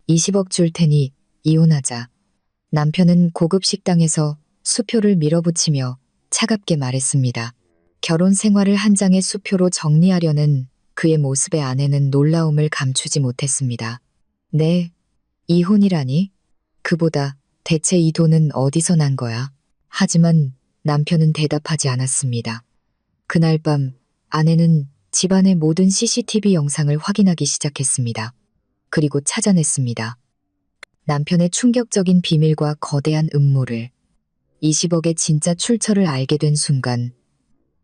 20억 줄 테니 이혼하자. 남편은 고급 식당에서 수표를 밀어붙이며 차갑게 말했습니다. 결혼 생활을 한 장의 수표로 정리하려는 그의 모습에 아내는 놀라움을 감추지 못했습니다. 네, 이혼이라니? 그보다 대체 이 돈은 어디서 난 거야? 하지만 남편은 대답하지 않았습니다. 그날 밤 아내는 집안의 모든 CCTV 영상을 확인하기 시작했습니다. 그리고 찾아냈습니다. 남편의 충격적인 비밀과 거대한 음모를 20억의 진짜 출처를 알게 된 순간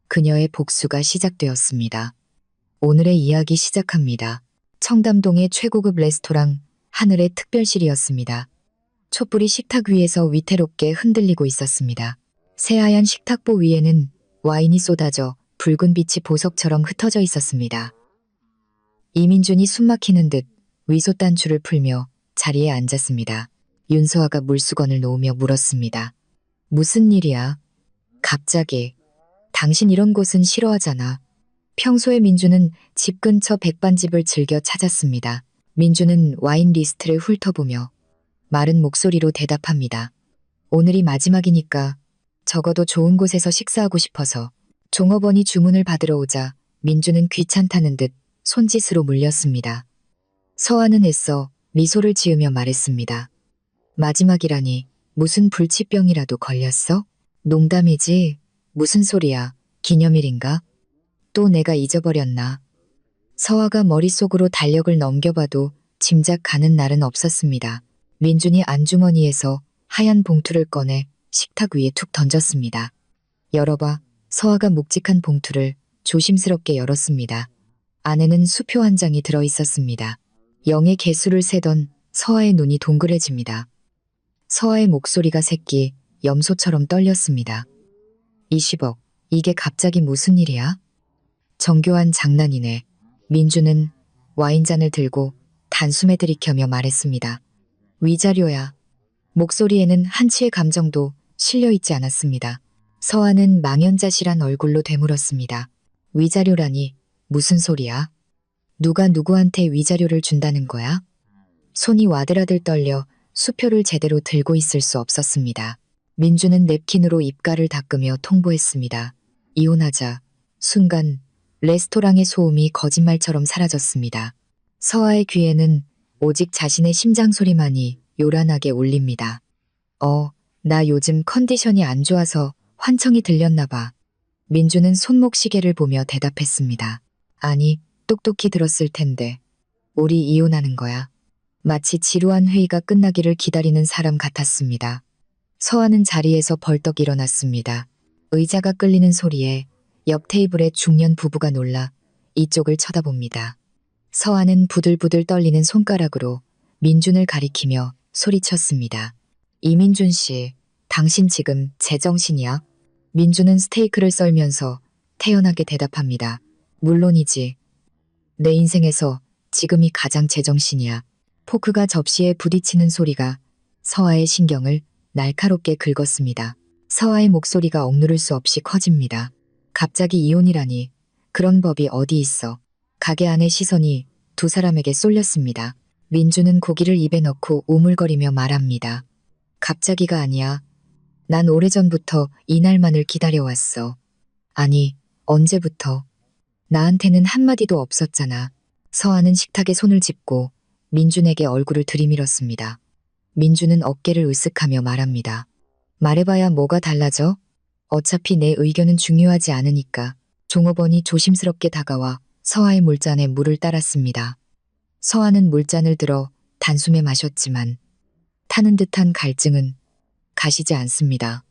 그녀의 복수가 시작되었습니다. 오늘의 이야기 시작합니다. 청담동의 최고급 레스토랑 하늘의 특별실이었습니다. 촛불이 식탁 위에서 위태롭게 흔들리고 있었습니다. 새하얀 식탁보 위에는 와인이 쏟아져 붉은 빛이 보석처럼 흩어져 있었습니다. 이민준이 숨막히는 듯 위소단추를 풀며 자리에 앉았습니다. 윤서아가 물수건을 놓으며 물었습니다. 무슨 일이야? 갑자기. 당신 이런 곳은 싫어하잖아. 평소에 민주는 집 근처 백반집을 즐겨 찾았습니다. 민주는 와인 리스트를 훑어보며 마른 목소리로 대답합니다. 오늘이 마지막이니까 적어도 좋은 곳에서 식사하고 싶어서. 종업원이 주문을 받으러 오자 민주는 귀찮다는 듯 손짓으로 물렸습니다. 서아는 애써 미소를 지으며 말했습니다. 마지막이라니 무슨 불치병이라도 걸렸어? 농담이지. 무슨 소리야. 기념일인가? 또 내가 잊어버렸나? 서아가 머릿속으로 달력을 넘겨봐도 짐작 가는 날은 없었습니다. 민준이 안주머니에서 하얀 봉투를 꺼내 식탁 위에 툭 던졌습니다. 열어봐. 서아가 묵직한 봉투를 조심스럽게 열었습니다. 안에는 수표 한 장이 들어있었습니다. 0의 개수를 세던 서아의 눈이 동그래집니다. 서아의 목소리가 새끼 염소처럼 떨렸습니다. 20억. 이게 갑자기 무슨 일이야? 정교한 장난이네. 민주는 와인잔을 들고 단숨에 들이켜며 말했습니다. 위자료야. 목소리에는 한치의 감정도 실려있지 않았습니다. 서아는 망연자실한 얼굴로 되물었습니다. 위자료라니 무슨 소리야? 누가 누구한테 위자료를 준다는 거야? 손이 와들와들 떨려 수표를 제대로 들고 있을 수 없었습니다. 민주는 냅킨으로 입가를 닦으며 통보했습니다. 이혼하자. 순간 레스토랑의 소음이 거짓말처럼 사라졌습니다. 서아의 귀에는 오직 자신의 심장 소리만이 요란하게 울립니다. 나 요즘 컨디션이 안 좋아서 환청이 들렸나 봐. 민주는 손목 시계를 보며 대답했습니다. 아니, 똑똑히 들었을 텐데. 우리 이혼하는 거야. 마치 지루한 회의가 끝나기를 기다리는 사람 같았습니다. 서아는 자리에서 벌떡 일어났습니다. 의자가 끌리는 소리에 옆 테이블의 중년 부부가 놀라 이쪽을 쳐다봅니다. 서아는 부들부들 떨리는 손가락으로 민준을 가리키며 소리쳤습니다. 이민준 씨, 당신 지금 제정신이야? 민준은 스테이크를 썰면서 태연하게 대답합니다. 물론이지. 내 인생에서 지금이 가장 제정신이야. 포크가 접시에 부딪히는 소리가 서아의 신경을 날카롭게 긁었습니다. 서아의 목소리가 억누를 수 없이 커집니다. 갑자기 이혼이라니. 그런 법이 어디 있어. 가게 안의 시선이 두 사람에게 쏠렸습니다. 민주는 고기를 입에 넣고 우물거리며 말합니다. 갑자기가 아니야. 난 오래전부터 이날만을 기다려왔어. 아니, 언제부터? 나한테는 한마디도 없었잖아. 서아는 식탁에 손을 짚고 민준에게 얼굴을 들이밀었습니다. 민준은 어깨를 으쓱하며 말합니다. 말해봐야 뭐가 달라져? 어차피 내 의견은 중요하지 않으니까. 종업원이 조심스럽게 다가와 서아의 물잔에 물을 따랐습니다. 서아는 물잔을 들어 단숨에 마셨지만 타는 듯한 갈증은 가시지 않습니다.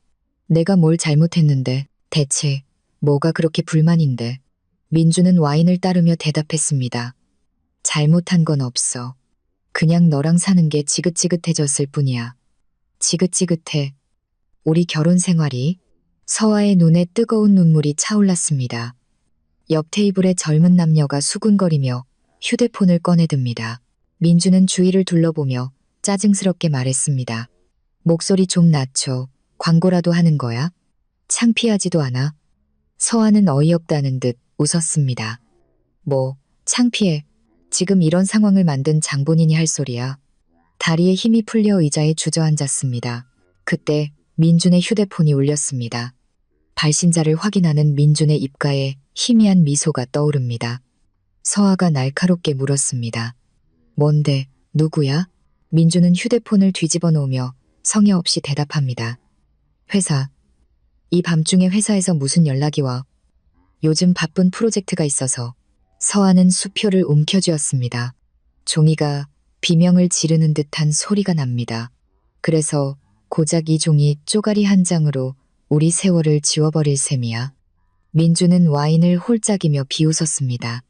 내가 뭘 잘못했는데 대체 뭐가 그렇게 불만인데? 민주는 와인을 따르며 대답했습니다. 잘못한 건 없어. 그냥 너랑 사는 게 지긋지긋해졌을 뿐이야. 지긋지긋해. 우리 결혼 생활이? 서아의 눈에 뜨거운 눈물이 차올랐습니다. 옆 테이블의 젊은 남녀가 수군거리며 휴대폰을 꺼내듭니다. 민주는 주위를 둘러보며 짜증스럽게 말했습니다. 목소리 좀 낮춰. 광고라도 하는 거야? 창피하지도 않아? 서아는 어이없다는 듯 웃었습니다. 뭐, 창피해. 지금 이런 상황을 만든 장본인이 할 소리야. 다리에 힘이 풀려 의자에 주저앉았습니다. 그때 민준의 휴대폰이 울렸습니다. 발신자를 확인하는 민준의 입가에 희미한 미소가 떠오릅니다. 서아가 날카롭게 물었습니다. 뭔데, 누구야? 민준은 휴대폰을 뒤집어 놓으며 성의 없이 대답합니다. 회사. 이 밤중에 회사에서 무슨 연락이 와? 요즘 바쁜 프로젝트가 있어서. 서아는 수표를 움켜쥐었습니다. 종이가 비명을 지르는 듯한 소리가 납니다. 그래서 고작 이 종이 쪼가리 한 장으로 우리 세월을 지워버릴 셈이야. 민주는 와인을 홀짝이며 비웃었습니다.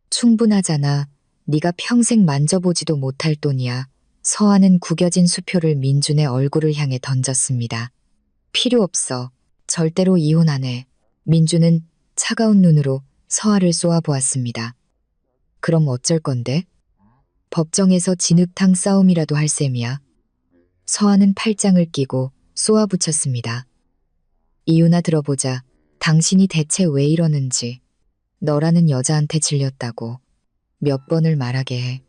충분하잖아. 네가 평생 만져보지도 못할 돈이야. 서아는 구겨진 수표를 민준의 얼굴을 향해 던졌습니다. 필요 없어. 절대로 이혼 안 해. 민준은 차가운 눈으로 서아를 쏘아보았습니다. 그럼 어쩔 건데? 법정에서 진흙탕 싸움이라도 할 셈이야. 서아는 팔짱을 끼고 쏘아붙였습니다. 이유나 들어보자. 당신이 대체 왜 이러는지. 너라는 여자한테 질렸다고. 몇 번을 말하게 해.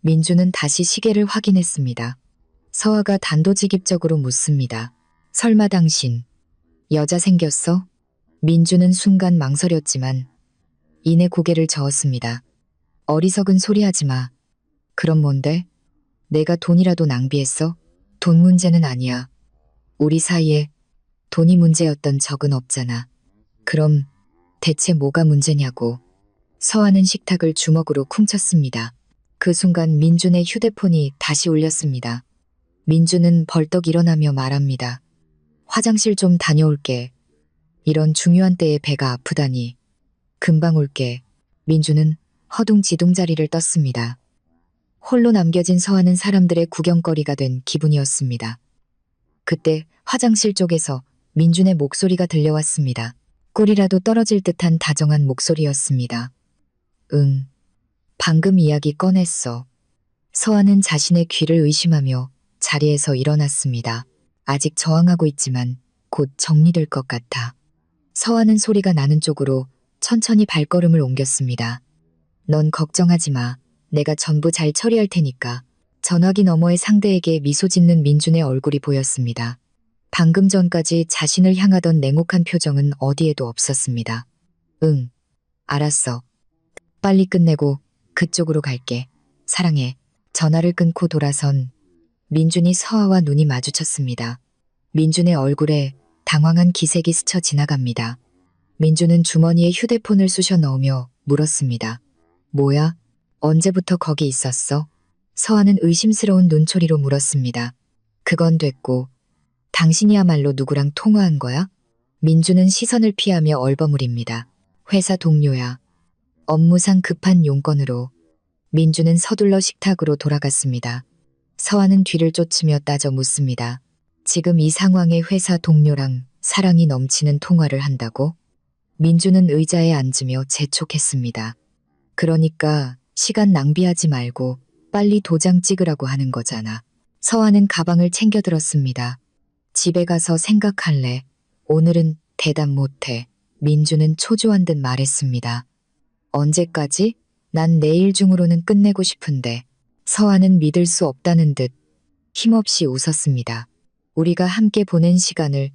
민주는 다시 시계를 확인했습니다. 서아가 단도직입적으로 묻습니다. 설마 당신 여자 생겼어? 민주는 순간 망설였지만 이내 고개를 저었습니다. 어리석은 소리 하지 마. 그럼 뭔데? 내가 돈이라도 낭비했어? 돈 문제는 아니야. 우리 사이에 돈이 문제였던 적은 없잖아. 그럼 대체 뭐가 문제냐고. 서아는 식탁을 주먹으로 쿵쳤습니다. 그 순간 민준의 휴대폰이 다시 울렸습니다. 민준은 벌떡 일어나며 말합니다. 화장실 좀 다녀올게. 이런 중요한 때에 배가 아프다니. 금방 올게. 민준은 허둥지둥 자리를 떴습니다. 홀로 남겨진 서아는 사람들의 구경거리가 된 기분이었습니다. 그때 화장실 쪽에서 민준의 목소리가 들려왔습니다. 꿀이라도 떨어질 듯한 다정한 목소리였습니다. 응. 방금 이야기 꺼냈어. 서아는 자신의 귀를 의심하며 자리에서 일어났습니다. 아직 저항하고 있지만 곧 정리될 것 같아. 서아는 소리가 나는 쪽으로 천천히 발걸음을 옮겼습니다. 넌 걱정하지 마. 내가 전부 잘 처리할 테니까. 전화기 너머의 상대에게 미소 짓는 민준의 얼굴이 보였습니다. 방금 전까지 자신을 향하던 냉혹한 표정은 어디에도 없었습니다. 응. 알았어. 빨리 끝내고 그쪽으로 갈게. 사랑해. 전화를 끊고 돌아선 민준이 서아와 눈이 마주쳤습니다. 민준의 얼굴에 당황한 기색이 스쳐 지나갑니다. 민준은 주머니에 휴대폰을 쑤셔 넣으며 물었습니다. 뭐야? 언제부터 거기 있었어? 서아는 의심스러운 눈초리로 물었습니다. 그건 됐고, 당신이야말로 누구랑 통화한 거야? 민준은 시선을 피하며 얼버무립니다. 회사 동료야. 업무상 급한 용건으로. 민준은 서둘러 식탁으로 돌아갔습니다. 서아는 뒤를 쫓으며 따져 묻습니다. 지금 이 상황에 회사 동료랑 사랑이 넘치는 통화를 한다고? 민준은 의자에 앉으며 재촉했습니다. 그러니까 시간 낭비하지 말고 빨리 도장 찍으라고 하는 거잖아. 서아는 가방을 챙겨 들었습니다. 집에 가서 생각할래. 오늘은 대답 못해. 민준은 초조한 듯 말했습니다. 언제까지? 난 내일 중으로는 끝내고 싶은데. 서아는 믿을 수 없다는 듯 힘없이 웃었습니다. 우리가 함께 보낸 시간을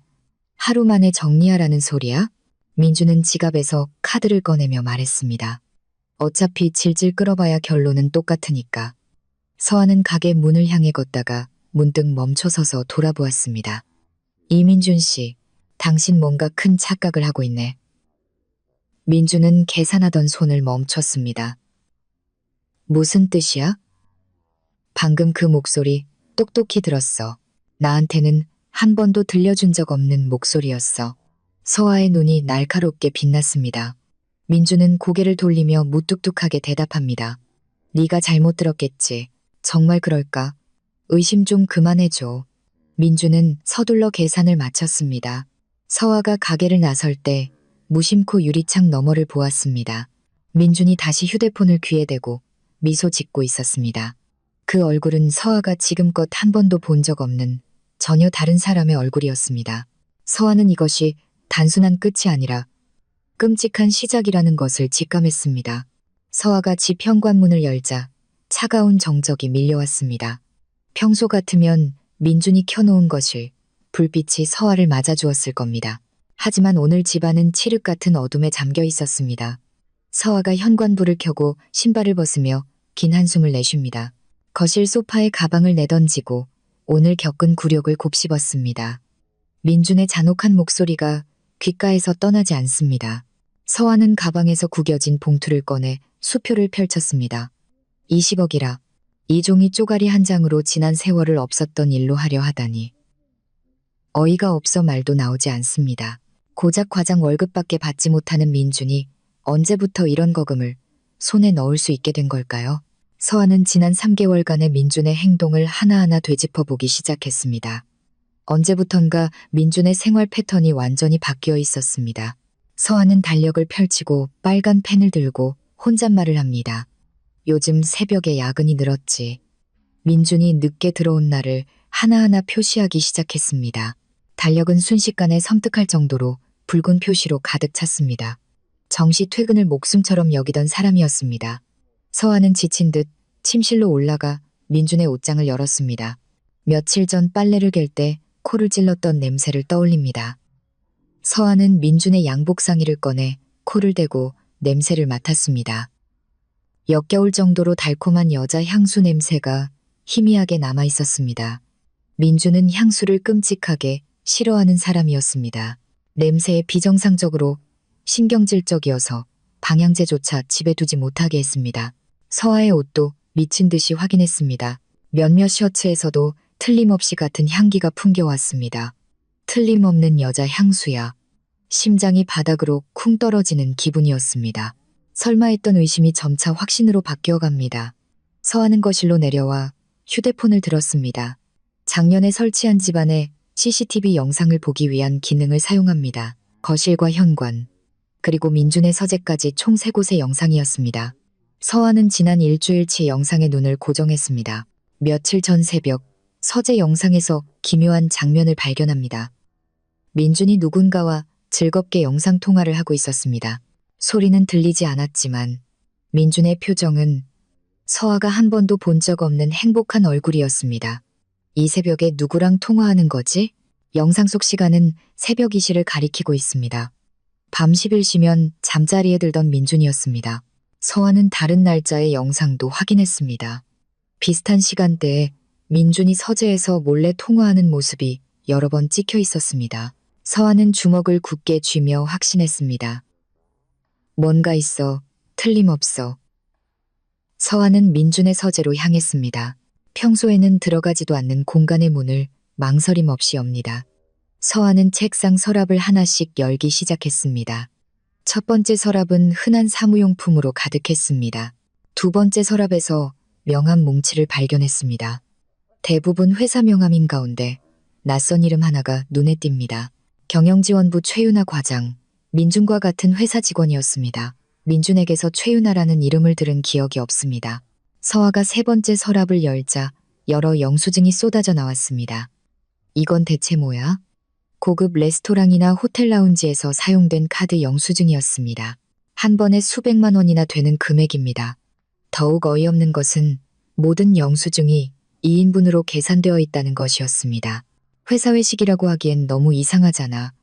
하루 만에 정리하라는 소리야? 민준은 지갑에서 카드를 꺼내며 말했습니다. 어차피 질질 끌어봐야 결론은 똑같으니까. 서아는 가게 문을 향해 걷다가 문득 멈춰서서 돌아보았습니다. 이민준 씨, 당신 뭔가 큰 착각을 하고 있네. 민준은 계산하던 손을 멈췄습니다. 무슨 뜻이야? 방금 그 목소리 똑똑히 들었어. 나한테는 한 번도 들려준 적 없는 목소리였어. 서아의 눈이 날카롭게 빛났습니다. 민준은 고개를 돌리며 무뚝뚝하게 대답합니다. 네가 잘못 들었겠지. 정말 그럴까? 의심 좀 그만해줘. 민준은 서둘러 계산을 마쳤습니다. 서아가 가게를 나설 때 무심코 유리창 너머를 보았습니다. 민준이 다시 휴대폰을 귀에 대고 미소 짓고 있었습니다. 그 얼굴은 서아가 지금껏 한 번도 본 적 없는 전혀 다른 사람의 얼굴이었습니다. 서아는 이것이 단순한 끝이 아니라 끔찍한 시작이라는 것을 직감했습니다. 서아가 집 현관문을 열자 차가운 정적이 밀려왔습니다. 평소 같으면 민준이 켜놓은 것을 불빛이 서아를 맞아주었을 겁니다. 하지만 오늘 집안은 칠흑 같은 어둠에 잠겨 있었습니다. 서아가 현관불을 켜고 신발을 벗으며 긴 한숨을 내쉽니다. 거실 소파에 가방을 내던지고 오늘 겪은 굴욕을 곱씹었습니다. 민준의 잔혹한 목소리가 귓가에서 떠나지 않습니다. 서아는 가방에서 구겨진 봉투를 꺼내 수표를 펼쳤습니다. 20억이라. 이 종이 쪼가리 한 장으로 지난 세월을 없었던 일로 하려 하다니. 어이가 없어 말도 나오지 않습니다. 고작 과장 월급밖에 받지 못하는 민준이 언제부터 이런 거금을 손에 넣을 수 있게 된 걸까요? 서아는 지난 3개월간의 민준의 행동을 하나하나 되짚어보기 시작했습니다. 언제부턴가 민준의 생활 패턴이 완전히 바뀌어 있었습니다. 서아는 달력을 펼치고 빨간 펜을 들고 혼잣말을 합니다. 요즘 새벽에 야근이 늘었지. 민준이 늦게 들어온 날을 하나하나 표시하기 시작했습니다. 달력은 순식간에 섬뜩할 정도로 붉은 표시로 가득 찼습니다. 정시 퇴근을 목숨처럼 여기던 사람이었습니다. 서아는 지친 듯 침실로 올라가 민준의 옷장을 열었습니다. 며칠 전 빨래를 갤 때 코를 찔렀던 냄새를 떠올립니다. 서아는 민준의 양복 상의를 꺼내 코를 대고 냄새를 맡았습니다. 역겨울 정도로 달콤한 여자 향수 냄새가 희미하게 남아 있었습니다. 민준은 향수를 끔찍하게 싫어하는 사람이었습니다. 냄새에 비정상적으로 신경질적이어서 방향제조차 집에 두지 못하게 했습니다. 서아의 옷도 미친 듯이 확인했습니다. 몇몇 셔츠에서도 틀림없이 같은 향기가 풍겨왔습니다. 틀림없는 여자 향수야. 심장이 바닥으로 쿵 떨어지는 기분이었습니다. 설마 했던 의심이 점차 확신으로 바뀌어갑니다. 서아는 거실로 내려와 휴대폰을 들었습니다. 작년에 설치한 집안의 CCTV 영상을 보기 위한 기능을 사용합니다. 거실과 현관, 그리고 민준의 서재까지 총 3곳의 영상이었습니다. 서아는 지난 일주일치 영상에 눈을 고정했습니다. 며칠 전 새벽, 서재 영상에서 기묘한 장면을 발견합니다. 민준이 누군가와 즐겁게 영상통화를 하고 있었습니다. 소리는 들리지 않았지만 민준의 표정은 서아가 한 번도 본 적 없는 행복한 얼굴이었습니다. 이 새벽에 누구랑 통화하는 거지? 영상 속 시간은 새벽 2시를 가리키고 있습니다. 밤 11시면 잠자리에 들던 민준이었습니다. 서아는 다른 날짜의 영상도 확인했습니다. 비슷한 시간대에 민준이 서재에서 몰래 통화하는 모습이 여러 번 찍혀 있었습니다. 서아는 주먹을 굳게 쥐며 확신했습니다. 뭔가 있어. 틀림없어. 서아는 민준의 서재로 향했습니다. 평소에는 들어가지도 않는 공간의 문을 망설임 없이 엽니다. 서아는 책상 서랍을 하나씩 열기 시작했습니다. 첫 번째 서랍은 흔한 사무용품으로 가득했습니다. 두 번째 서랍에서 명함 뭉치를 발견했습니다. 대부분 회사 명함인 가운데 낯선 이름 하나가 눈에 띕니다. 경영지원부 최윤아 과장, 민준과 같은 회사 직원이었습니다. 민준에게서 최윤아라는 이름을 들은 기억이 없습니다. 서아가 세 번째 서랍을 열자 여러 영수증이 쏟아져 나왔습니다. 이건 대체 뭐야? 고급 레스토랑이나 호텔 라운지에서 사용된 카드 영수증이었습니다. 한 번에 수백만 원이나 되는 금액입니다. 더욱 어이없는 것은 모든 영수증이 2인분으로 계산되어 있다는 것이었습니다. 회사 회식이라고 하기엔 너무 이상하잖아.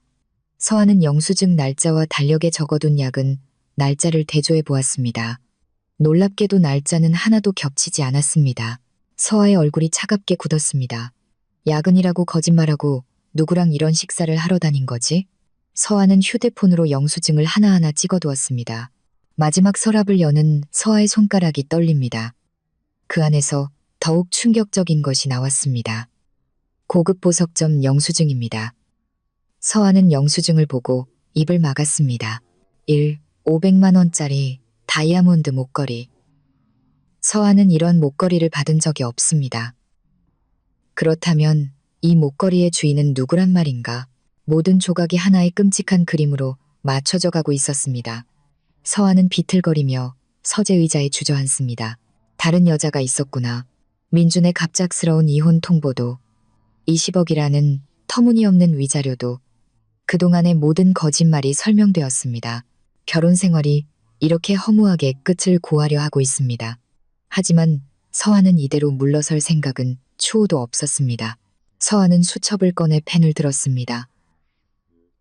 서아는 영수증 날짜와 달력에 적어둔 약은 날짜를 대조해 보았습니다. 놀랍게도 날짜는 하나도 겹치지 않았습니다. 서아의 얼굴이 차갑게 굳었습니다. 야근이라고 거짓말하고 누구랑 이런 식사를 하러 다닌 거지? 서아는 휴대폰으로 영수증을 하나하나 찍어두었습니다. 마지막 서랍을 여는 서아의 손가락이 떨립니다. 그 안에서 더욱 충격적인 것이 나왔습니다. 고급 보석점 영수증입니다. 서아는 영수증을 보고 입을 막았습니다. 500만 원짜리 다이아몬드 목걸이. 서아는 이런 목걸이를 받은 적이 없습니다. 그렇다면 이 목걸이의 주인은 누구란 말인가? 모든 조각이 하나의 끔찍한 그림으로 맞춰져 가고 있었습니다. 서아는 비틀거리며 서재 의자에 주저앉습니다. 다른 여자가 있었구나. 민준의 갑작스러운 이혼 통보도, 20억이라는 터무니없는 위자료도, 그동안의 모든 거짓말이 설명되었습니다. 결혼 생활이 이렇게 허무하게 끝을 고하려 하고 있습니다. 하지만 서아는 이대로 물러설 생각은 추호도 없었습니다. 서한은 수첩을 꺼내 펜을 들었습니다.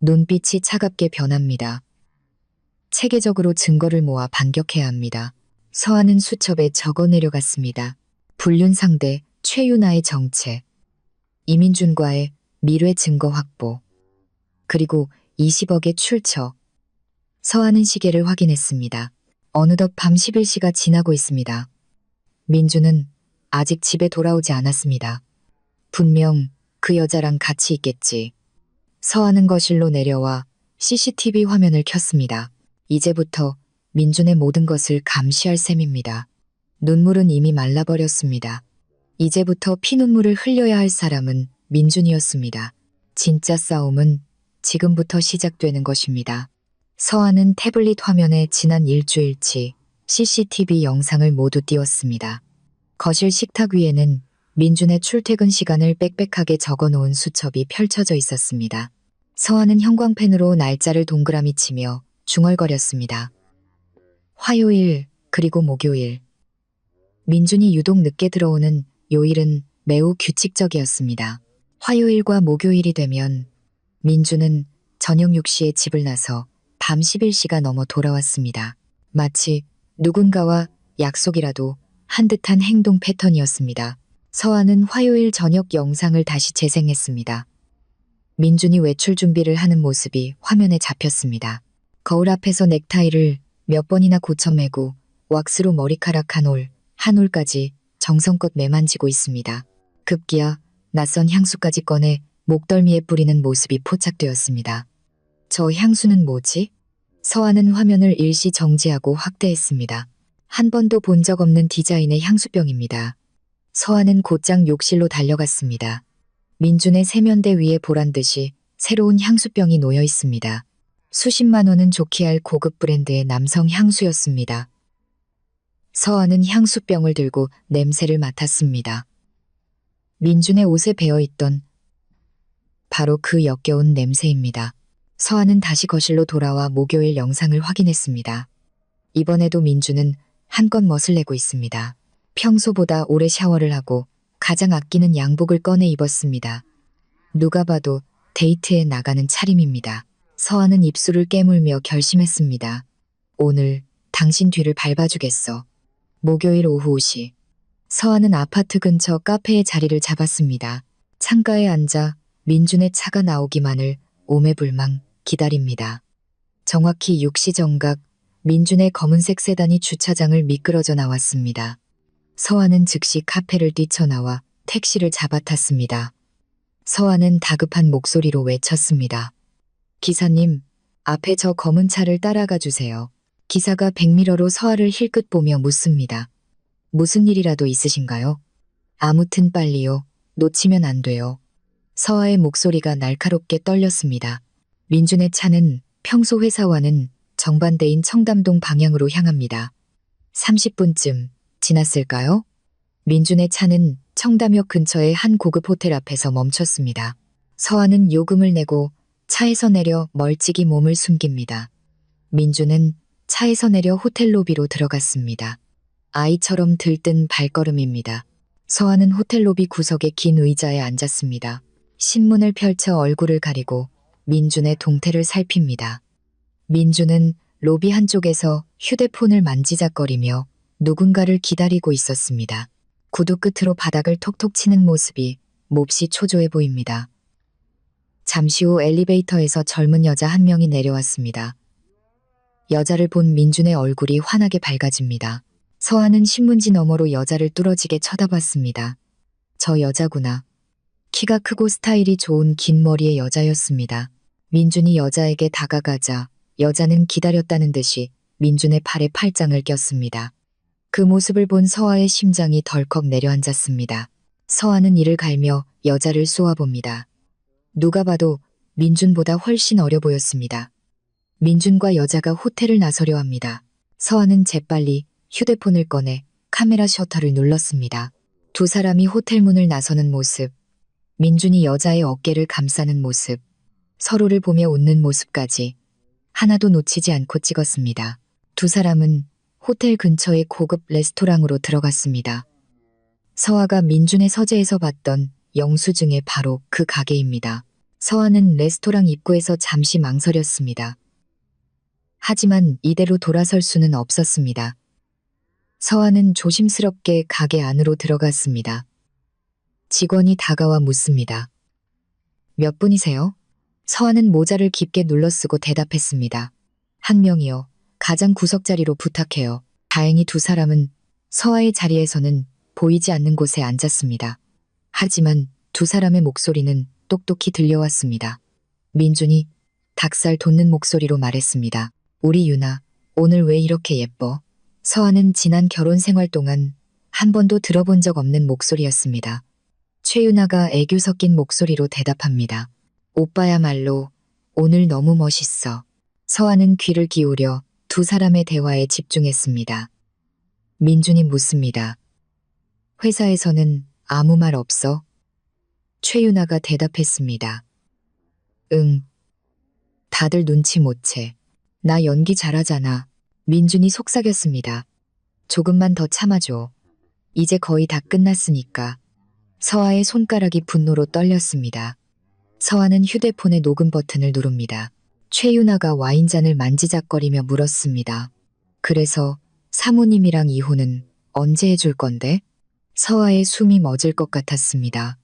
눈빛이 차갑게 변합니다. 체계적으로 증거를 모아 반격해야 합니다. 서한은 수첩에 적어 내려갔습니다. 불륜 상대 최유나의 정체, 이민준과의 밀회 증거 확보, 그리고 20억의 출처. 서한은 시계를 확인했습니다. 어느덧 밤 11시가 지나고 있습니다. 민준은 아직 집에 돌아오지 않았습니다. 분명 그 여자랑 같이 있겠지. 서한은 거실로 내려와 CCTV 화면을 켰습니다. 이제부터 민준의 모든 것을 감시할 셈입니다. 눈물은 이미 말라버렸습니다. 이제부터 피눈물을 흘려야 할 사람은 민준이었습니다. 진짜 싸움은 지금부터 시작되는 것입니다. 서한은 태블릿 화면에 지난 일주일치 CCTV 영상을 모두 띄웠습니다. 거실 식탁 위에는 민준의 출퇴근 시간을 빽빽하게 적어놓은 수첩이 펼쳐져 있었습니다. 서한은 형광펜으로 날짜를 동그라미 치며 중얼거렸습니다. 화요일, 그리고 목요일. 민준이 유독 늦게 들어오는 요일은 매우 규칙적이었습니다. 화요일과 목요일이 되면 민준은 저녁 6시에 집을 나서 밤 11시가 넘어 돌아왔습니다. 마치 누군가와 약속이라도 한 듯한 행동 패턴이었습니다. 서한은 화요일 저녁 영상을 다시 재생했습니다. 민준이 외출 준비를 하는 모습이 화면에 잡혔습니다. 거울 앞에서 넥타이를 몇 번이나 고쳐매고 왁스로 머리카락 한 올까지 정성껏 매만지고 있습니다. 급기야 낯선 향수까지 꺼내 목덜미에 뿌리는 모습이 포착되었습니다. 저 향수는 뭐지? 서한은 화면을 일시 정지하고 확대했습니다. 한 번도 본 적 없는 디자인의 향수병입니다. 서한은 곧장 욕실로 달려갔습니다. 민준의 세면대 위에 보란 듯이 새로운 향수병이 놓여 있습니다. 수십만 원은 좋게 할 고급 브랜드의 남성 향수였습니다. 서한은 향수병을 들고 냄새를 맡았습니다. 민준의 옷에 배어있던 바로 그 역겨운 냄새입니다. 서한은 다시 거실로 돌아와 목요일 영상을 확인했습니다. 이번에도 민준은 한껏 멋을 내고 있습니다. 평소보다 오래 샤워를 하고 가장 아끼는 양복을 꺼내 입었습니다. 누가 봐도 데이트에 나가는 차림입니다. 서한은 입술을 깨물며 결심했습니다. 오늘 당신 뒤를 밟아주겠어. 목요일 오후 5시. 서한은 아파트 근처 카페에 자리를 잡았습니다. 창가에 앉아 민준의 차가 나오기만을 오매불망 기다립니다. 정확히 6시 정각 민준의 검은색 세단이 주차장을 미끄러져 나왔습니다. 서한은 즉시 카페를 뛰쳐나와 택시를 잡아탔습니다. 서한은 다급한 목소리로 외쳤습니다. 기사님, 앞에 저 검은 차를 따라가 주세요. 기사가 백미러로 서한을 힐끗 보며 묻습니다. 무슨 일이라도 있으신가요? 아무튼 빨리요. 놓치면 안 돼요. 서아의 목소리가 날카롭게 떨렸습니다. 민준의 차는 평소 회사와는 정반대인 청담동 방향으로 향합니다. 30분쯤 지났을까요? 민준의 차는 청담역 근처의 한 고급 호텔 앞에서 멈췄습니다. 서아는 요금을 내고 차에서 내려 멀찍이 몸을 숨깁니다. 민준은 차에서 내려 호텔 로비로 들어갔습니다. 아이처럼 들뜬 발걸음입니다. 서아는 호텔 로비 구석의 긴 의자에 앉았습니다. 신문을 펼쳐 얼굴을 가리고 민준의 동태를 살핍니다. 민준은 로비 한쪽에서 휴대폰을 만지작거리며 누군가를 기다리고 있었습니다. 구두 끝으로 바닥을 톡톡 치는 모습이 몹시 초조해 보입니다. 잠시 후 엘리베이터에서 젊은 여자 한 명이 내려왔습니다. 여자를 본 민준의 얼굴이 환하게 밝아집니다. 서한은 신문지 너머로 여자를 뚫어지게 쳐다봤습니다. 저 여자구나. 키가 크고 스타일이 좋은 긴 머리의 여자였습니다. 민준이 여자에게 다가가자 여자는 기다렸다는 듯이 민준의 팔에 팔짱을 꼈습니다. 그 모습을 본 서아의 심장이 덜컥 내려앉았습니다. 서아는 이를 갈며 여자를 쏘아봅니다. 누가 봐도 민준보다 훨씬 어려 보였습니다. 민준과 여자가 호텔을 나서려 합니다. 서아는 재빨리 휴대폰을 꺼내 카메라 셔터를 눌렀습니다. 두 사람이 호텔 문을 나서는 모습, 민준이 여자의 어깨를 감싸는 모습, 서로를 보며 웃는 모습까지 하나도 놓치지 않고 찍었습니다. 두 사람은 호텔 근처의 고급 레스토랑으로 들어갔습니다. 서아가 민준의 서재에서 봤던 영수증에 바로 그 가게입니다. 서아는 레스토랑 입구에서 잠시 망설였습니다. 하지만 이대로 돌아설 수는 없었습니다. 서아는 조심스럽게 가게 안으로 들어갔습니다. 직원이 다가와 묻습니다. 몇 분이세요? 서아는 모자를 깊게 눌러쓰고 대답했습니다. 한 명이요. 가장 구석 자리로 부탁해요. 다행히 두 사람은 서아의 자리에서는 보이지 않는 곳에 앉았습니다. 하지만 두 사람의 목소리는 똑똑히 들려왔습니다. 민준이 닭살 돋는 목소리로 말했습니다. 우리 유나, 오늘 왜 이렇게 예뻐? 서아는 지난 결혼 생활 동안 한 번도 들어본 적 없는 목소리였습니다. 최유나가 애교 섞인 목소리로 대답합니다. 오빠야말로 오늘 너무 멋있어. 서아는 귀를 기울여 두 사람의 대화에 집중했습니다. 민준이 묻습니다. 회사에서는 아무 말 없어? 최유나가 대답했습니다. 응. 다들 눈치 못 채. 나 연기 잘하잖아. 민준이 속삭였습니다. 조금만 더 참아줘. 이제 거의 다 끝났으니까. 서아의 손가락이 분노로 떨렸습니다. 서아는 휴대폰의 녹음 버튼을 누릅니다. 최유나가 와인잔을 만지작거리며 물었습니다. 그래서 사모님이랑 이혼은 언제 해줄 건데? 서아의 숨이 멎을 것 같았습니다.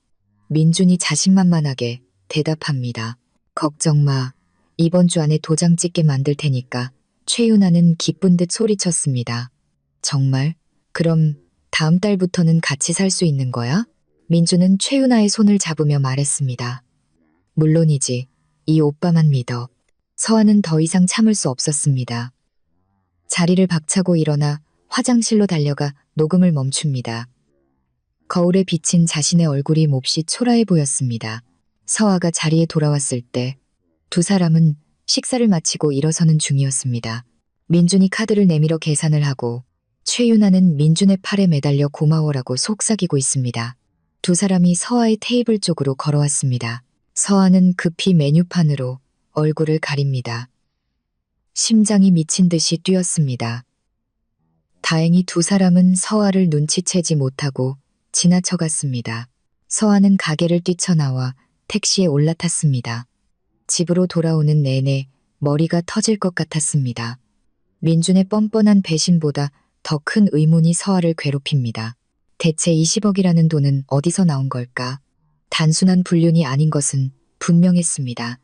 민준이 자신만만하게 대답합니다. 걱정 마. 이번 주 안에 도장 찍게 만들 테니까. 최유나는 기쁜 듯 소리쳤습니다. 정말? 그럼 다음 달부터는 같이 살 수 있는 거야? 민준은 최유나의 손을 잡으며 말했습니다. 물론이지. 이 오빠만 믿어. 서아는 더 이상 참을 수 없었습니다. 자리를 박차고 일어나 화장실로 달려가 녹음을 멈춥니다. 거울에 비친 자신의 얼굴이 몹시 초라해 보였습니다. 서아가 자리에 돌아왔을 때 두 사람은 식사를 마치고 일어서는 중이었습니다. 민준이 카드를 내밀어 계산을 하고 최유나는 민준의 팔에 매달려 고마워라고 속삭이고 있습니다. 두 사람이 서아의 테이블 쪽으로 걸어왔습니다. 서아는 급히 메뉴판으로 얼굴을 가립니다. 심장이 미친 듯이 뛰었습니다. 다행히 두 사람은 서아를 눈치채지 못하고 지나쳐갔습니다. 서아는 가게를 뛰쳐나와 택시에 올라탔습니다. 집으로 돌아오는 내내 머리가 터질 것 같았습니다. 민준의 뻔뻔한 배신보다 더 큰 의문이 서아를 괴롭힙니다. 대체 20억이라는 돈은 어디서 나온 걸까? 단순한 불륜이 아닌 것은 분명했습니다.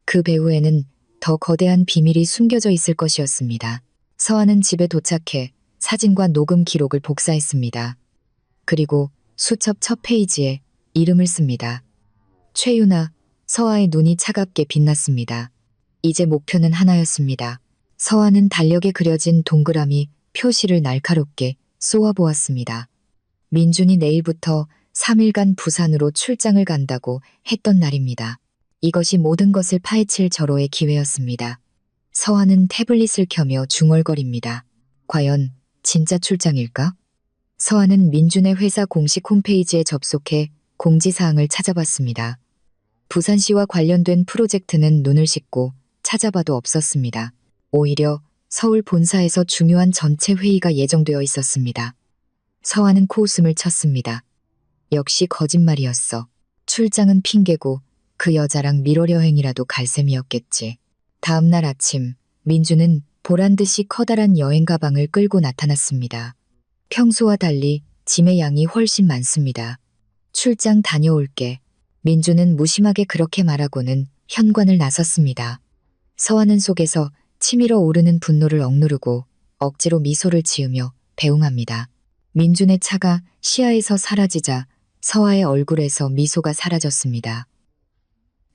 그 배후에는 더 거대한 비밀이 숨겨져 있을 것이었습니다. 서아는 집에 도착해 사진과 녹음 기록을 복사했습니다. 그리고 수첩 첫 페이지에 이름을 씁니다. 최유나. 서아의 눈이 차갑게 빛났습니다. 이제 목표는 하나였습니다. 서아는 달력에 그려진 동그라미 표시를 날카롭게 쏘아보았습니다. 민준이 내일부터 3일간 부산으로 출장을 간다고 했던 날입니다. 이것이 모든 것을 파헤칠 절호의 기회였습니다. 서아는 태블릿을 켜며 중얼거립니다. 과연 진짜 출장일까? 서아는 민준의 회사 공식 홈페이지에 접속해 공지사항을 찾아봤습니다. 부산시와 관련된 프로젝트는 눈을 씻고 찾아봐도 없었습니다. 오히려 서울 본사에서 중요한 전체 회의가 예정되어 있었습니다. 서아는 코웃음을 쳤습니다. 역시 거짓말이었어. 출장은 핑계고 그 여자랑 미러 여행이라도 갈 셈이었겠지. 다음 날 아침 민주는 보란듯이 커다란 여행 가방을 끌고 나타났습니다. 평소와 달리 짐의 양이 훨씬 많습니다. 출장 다녀올게. 민주는 무심하게 그렇게 말하고는 현관을 나섰습니다. 서아는 속에서 치밀어 오르는 분노를 억누르고 억지로 미소를 지으며 배웅합니다. 민준의 차가 시야에서 사라지자 서아의 얼굴에서 미소가 사라졌습니다.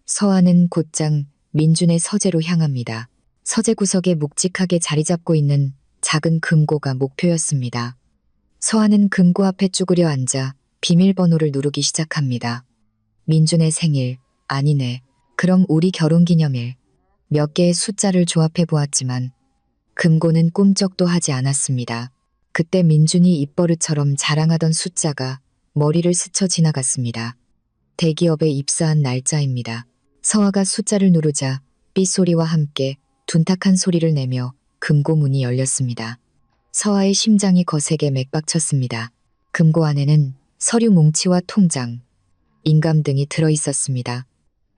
서아는 곧장 민준의 서재로 향합니다. 서재 구석에 묵직하게 자리 잡고 있는 작은 금고가 목표였습니다. 서아는 금고 앞에 쭈그려 앉아 비밀번호를 누르기 시작합니다. 민준의 생일, 아니네. 그럼 우리 결혼기념일. 몇 개의 숫자를 조합해 보았지만 금고는 꿈쩍도 하지 않았습니다. 그때 민준이 입버릇처럼 자랑하던 숫자가 머리를 스쳐 지나갔습니다. 대기업에 입사한 날짜입니다. 서아가 숫자를 누르자 삐소리와 함께 둔탁한 소리를 내며 금고 문이 열렸습니다. 서아의 심장이 거세게 맥박쳤습니다. 금고 안에는 서류 뭉치와 통장, 인감 등이 들어 있었습니다.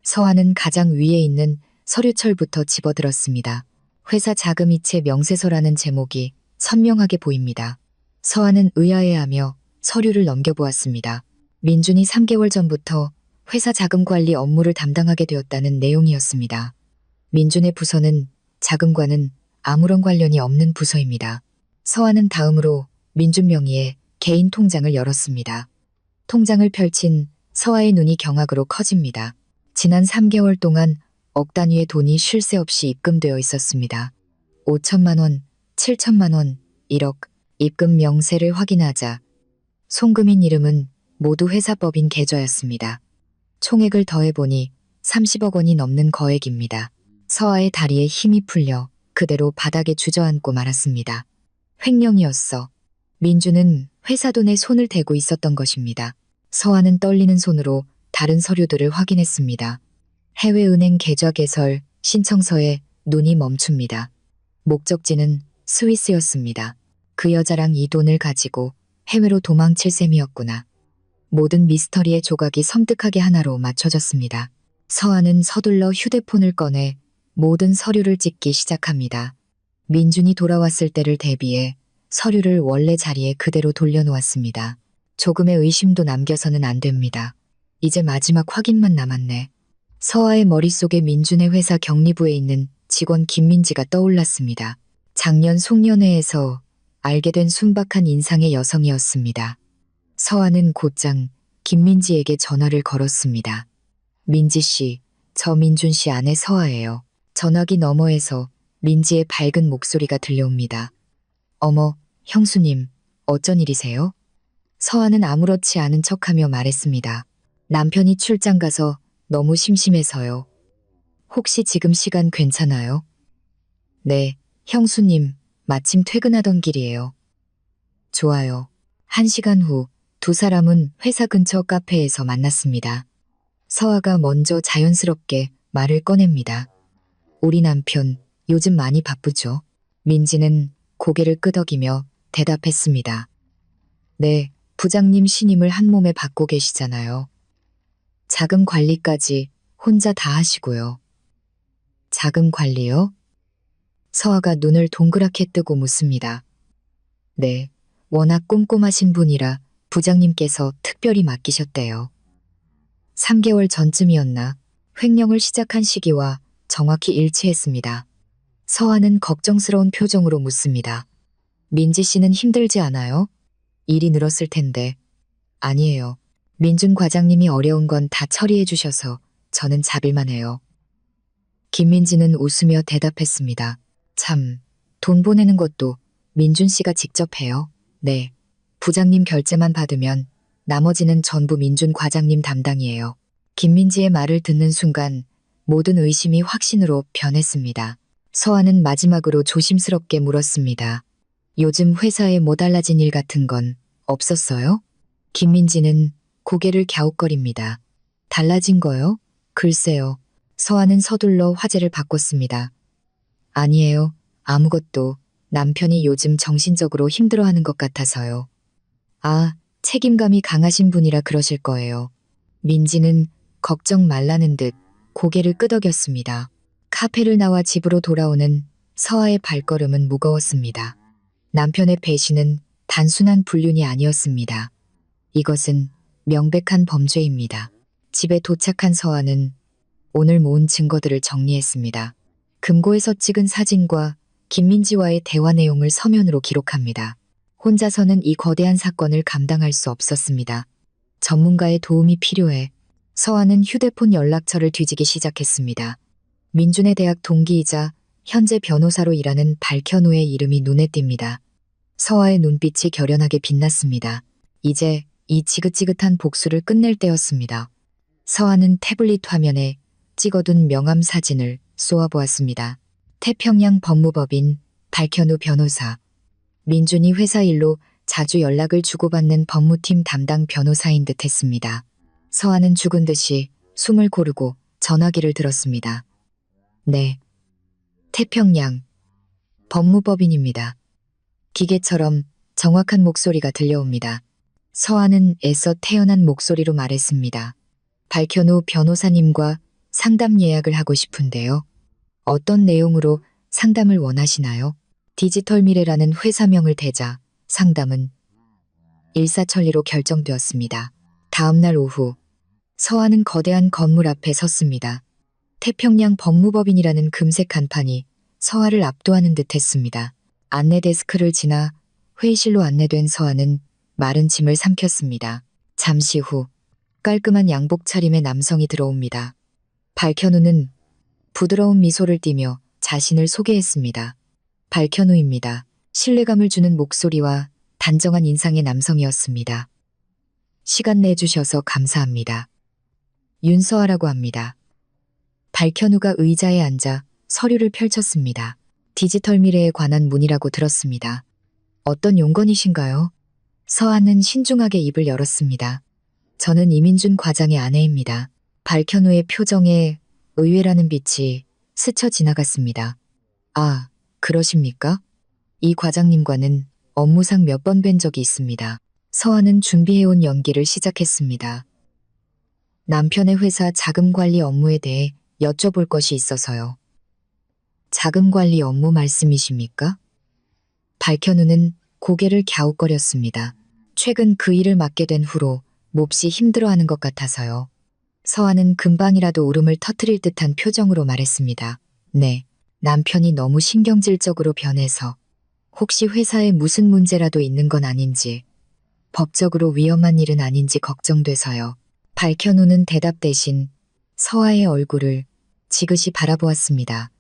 서한은 가장 위에 있는 서류철부터 집어들었습니다. 회사 자금이체 명세서라는 제목이 선명하게 보입니다. 서한은 의아해하며 서류를 넘겨보았습니다. 민준이 3개월 전부터 회사 자금 관리 업무를 담당하게 되었다는 내용이었습니다. 민준의 부서는 자금과는 아무런 관련이 없는 부서입니다. 서한은 다음으로 민준 명의의 개인 통장을 열었습니다. 통장을 펼친 서아의 눈이 경악으로 커집니다. 지난 3개월 동안 억 단위의 돈이 쉴 새 없이 입금되어 있었습니다. 5천만 원, 7천만 원, 1억, 입금 명세를 확인하자 송금인 이름은 모두 회사법인 계좌였습니다. 총액을 더해보니 30억 원이 넘는 거액입니다. 서아의 다리에 힘이 풀려 그대로 바닥에 주저앉고 말았습니다. 횡령이었어. 민주는 회사 돈에 손을 대고 있었던 것입니다. 서아는 떨리는 손으로 다른 서류들을 확인했습니다. 해외은행 계좌 개설 신청서에 눈이 멈춥니다. 목적지는 스위스였습니다. 그 여자랑 이 돈을 가지고 해외로 도망칠 셈이었구나. 모든 미스터리의 조각이 섬뜩하게 하나로 맞춰졌습니다. 서아는 서둘러 휴대폰을 꺼내 모든 서류를 찍기 시작합니다. 민준이 돌아왔을 때를 대비해 서류를 원래 자리에 그대로 돌려놓았습니다. 조금의 의심도 남겨서는 안 됩니다. 이제 마지막 확인만 남았네. 서아의 머릿속에 민준의 회사 격리부에 있는 직원 김민지가 떠올랐습니다. 작년 송년회에서 알게 된 순박한 인상의 여성이었습니다. 서아는 곧장 김민지에게 전화를 걸었습니다. 민지 씨, 저 민준 씨 아내 서아예요. 전화기 너머에서 민지의 밝은 목소리가 들려옵니다. 어머, 형수님, 어쩐 일이세요? 서아는 아무렇지 않은 척하며 말했습니다. 남편이 출장 가서 너무 심심해서요. 혹시 지금 시간 괜찮아요? 네, 형수님, 마침 퇴근하던 길이에요. 좋아요. 1시간 후 두 사람은 회사 근처 카페에서 만났습니다. 서아가 먼저 자연스럽게 말을 꺼냅니다. 우리 남편 요즘 많이 바쁘죠? 민지는 고개를 끄덕이며 대답했습니다. 네, 부장님 신임을 한 몸에 받고 계시잖아요. 자금 관리까지 혼자 다 하시고요. 자금 관리요? 서아가 눈을 동그랗게 뜨고 묻습니다. 네, 워낙 꼼꼼하신 분이라 부장님께서 특별히 맡기셨대요. 3개월 전쯤이었나 횡령을 시작한 시기와 정확히 일치했습니다. 서아는 걱정스러운 표정으로 묻습니다. 민지 씨는 힘들지 않아요? 일이 늘었을 텐데. 아니에요. 민준 과장님이 어려운 건 다 처리해 주셔서 저는 잡일만 해요. 김민지는 웃으며 대답했습니다. 참, 돈 보내는 것도 민준 씨가 직접 해요? 네. 부장님 결제만 받으면 나머지는 전부 민준 과장님 담당이에요. 김민지의 말을 듣는 순간 모든 의심이 확신으로 변했습니다. 서아는 마지막으로 조심스럽게 물었습니다. 요즘 회사에 뭐 달라진 일 같은 건 없었어요? 김민지는 고개를 갸웃거립니다. 달라진 거요? 글쎄요. 서아는 서둘러 화제를 바꿨습니다. 아니에요. 아무것도. 남편이 요즘 정신적으로 힘들어하는 것 같아서요. 아, 책임감이 강하신 분이라 그러실 거예요. 민지는 걱정 말라는 듯 고개를 끄덕였습니다. 카페를 나와 집으로 돌아오는 서아의 발걸음은 무거웠습니다. 남편의 배신은 단순한 불륜이 아니었습니다. 이것은 명백한 범죄입니다. 집에 도착한 서아는 오늘 모은 증거들을 정리했습니다. 금고에서 찍은 사진과 김민지와의 대화 내용을 서면으로 기록합니다. 혼자서는 이 거대한 사건을 감당할 수 없었습니다. 전문가의 도움이 필요해 서아는 휴대폰 연락처를 뒤지기 시작했습니다. 민준의 대학 동기이자 현재 변호사로 일하는 박현우의 이름이 눈에 띕니다. 서아의 눈빛이 결연하게 빛났습니다. 이제 이 지긋지긋한 복수를 끝낼 때였습니다. 서아는 태블릿 화면에 찍어둔 명함 사진을 쏘아보았습니다. 태평양 법무법인 박현우 변호사. 민준이 회사 일로 자주 연락을 주고받는 법무팀 담당 변호사인 듯 했습니다. 서아는 죽은 듯이 숨을 고르고 전화기를 들었습니다. 네. 태평양. 법무법인입니다. 기계처럼 정확한 목소리가 들려옵니다. 서아는 애써 태어난 목소리로 말했습니다. 박현우 변호사님과 상담 예약을 하고 싶은데요. 어떤 내용으로 상담을 원하시나요? 디지털미래라는 회사명을 대자 상담은 일사천리로 결정되었습니다. 다음날 오후 서아는 거대한 건물 앞에 섰습니다. 태평양 법무법인이라는 금색 간판이 서아를 압도하는 듯 했습니다. 안내 데스크를 지나 회의실로 안내된 서아는 마른 짐을 삼켰습니다. 잠시 후 깔끔한 양복 차림의 남성이 들어옵니다. 박현우는 부드러운 미소를 띠며 자신을 소개했습니다. 박현우입니다. 신뢰감을 주는 목소리와 단정한 인상의 남성이었습니다. 시간 내주셔서 감사합니다. 윤서아라고 합니다. 박현우가 의자에 앉아 서류를 펼쳤습니다. 디지털 미래에 관한 문의라고 들었습니다. 어떤 용건이신가요? 서아는 신중하게 입을 열었습니다. 저는 이민준 과장의 아내입니다. 박현우의 표정에 의외라는 빛이 스쳐 지나갔습니다. 아, 그러십니까? 이 과장님과는 업무상 몇 번 뵌 적이 있습니다. 서아는 준비해온 연기를 시작했습니다. 남편의 회사 자금관리 업무에 대해 여쭤볼 것이 있어서요. 자금관리 업무 말씀이십니까? 박현우는 고개를 갸웃거렸습니다. 최근 그 일을 맡게 된 후로 몹시 힘들어하는 것 같아서요. 서아는 금방이라도 울음을 터뜨릴 듯한 표정으로 말했습니다. 네, 남편이 너무 신경질적으로 변해서 혹시 회사에 무슨 문제라도 있는 건 아닌지, 법적으로 위험한 일은 아닌지 걱정돼서요. 박현우는 대답 대신 서아의 얼굴을 지그시 바라보았습니다.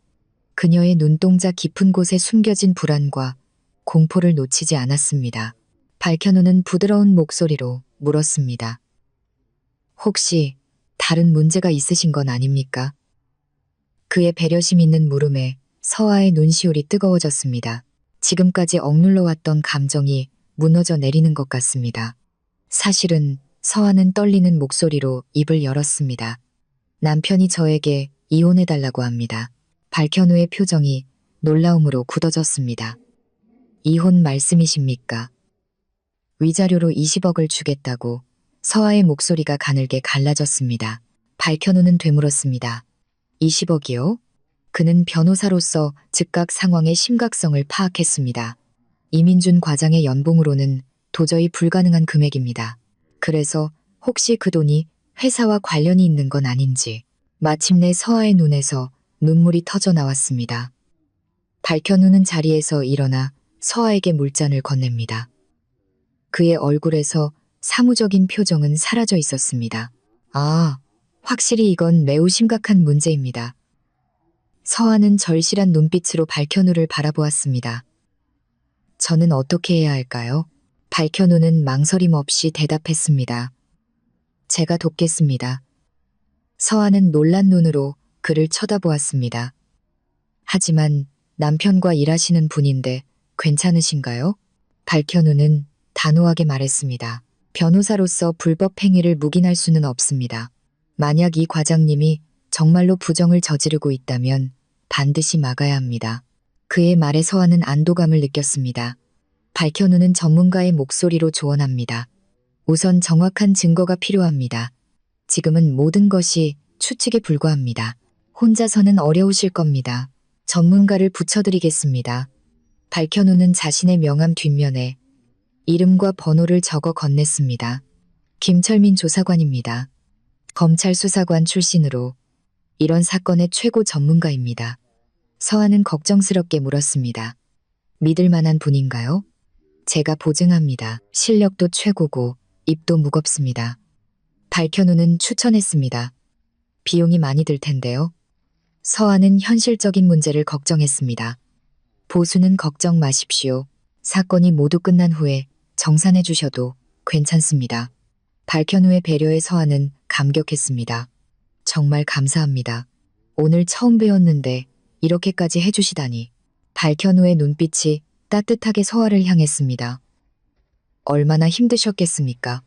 그녀의 눈동자 깊은 곳에 숨겨진 불안과 공포를 놓치지 않았습니다. 박현우는 부드러운 목소리로 물었습니다. 혹시 다른 문제가 있으신 건 아닙니까? 그의 배려심 있는 물음에 서아의 눈시울이 뜨거워졌습니다. 지금까지 억눌러왔던 감정이 무너져 내리는 것 같습니다. 사실은 서아는 떨리는 목소리로 입을 열었습니다. 남편이 저에게 이혼해달라고 합니다. 박현우의 표정이 놀라움으로 굳어졌습니다. 이혼 말씀이십니까? 위자료로 20억을 주겠다고 서아의 목소리가 가늘게 갈라졌습니다. 박현우는 되물었습니다. 20억이요? 그는 변호사로서 즉각 상황의 심각성을 파악했습니다. 이민준 과장의 연봉으로는 도저히 불가능한 금액입니다. 그래서 혹시 그 돈이 회사와 관련이 있는 건 아닌지 마침내 서아의 눈에서 눈물이 터져 나왔습니다. 박현우는 자리에서 일어나 서아에게 물잔을 건넵니다. 그의 얼굴에서 사무적인 표정은 사라져 있었습니다. 아, 확실히 이건 매우 심각한 문제입니다. 서아는 절실한 눈빛으로 박현우를 바라보았습니다. 저는 어떻게 해야 할까요? 박현우는 망설임 없이 대답했습니다. 제가 돕겠습니다. 서아는 놀란 눈으로 그를 쳐다보았습니다. 하지만 남편과 일하시는 분인데 괜찮으신가요? 박현우는 단호하게 말했습니다. 변호사로서 불법 행위를 묵인할 수는 없습니다. 만약 이 과장님이 정말로 부정을 저지르고 있다면 반드시 막아야 합니다. 그의 말에 서아는 안도감을 느꼈습니다. 박현우는 전문가의 목소리로 조언합니다. 우선 정확한 증거가 필요합니다. 지금은 모든 것이 추측에 불과합니다. 혼자서는 어려우실 겁니다. 전문가를 붙여드리겠습니다. 박현우는 자신의 명함 뒷면에 이름과 번호를 적어 건넸습니다. 김철민 조사관입니다. 검찰 수사관 출신으로 이런 사건의 최고 전문가입니다. 서아는 걱정스럽게 물었습니다. 믿을 만한 분인가요? 제가 보증합니다. 실력도 최고고 입도 무겁습니다. 박현우는 추천했습니다. 비용이 많이 들 텐데요. 서아는 현실적인 문제를 걱정했습니다. 보수는 걱정 마십시오. 사건이 모두 끝난 후에 정산해 주셔도 괜찮습니다. 박현우의 배려에 서아는 감격했습니다. 정말 감사합니다. 오늘 처음 뵈었는데 이렇게까지 해주시다니. 박현우의 눈빛이 따뜻하게 서아를 향했습니다. 얼마나 힘드셨겠습니까?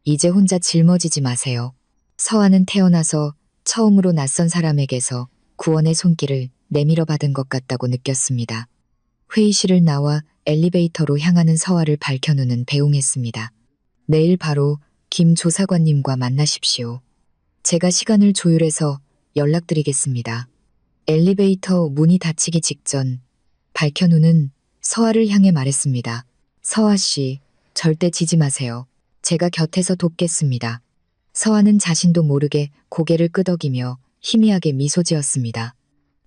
이제 혼자 짊어지지 마세요. 서아는 태어나서 처음으로 낯선 사람에게서 구원의 손길을 내밀어 받은 것 같다고 느꼈습니다. 회의실을 나와 엘리베이터로 향하는 서아를 박현우는 배웅했습니다. 내일 바로 김 조사관님과 만나십시오. 제가 시간을 조율해서 연락드리겠습니다. 엘리베이터 문이 닫히기 직전 박현우는 서아를 향해 말했습니다. 서아 씨, 절대 지지 마세요. 제가 곁에서 돕겠습니다. 서아는 자신도 모르게 고개를 끄덕이며 희미하게 미소 지었습니다.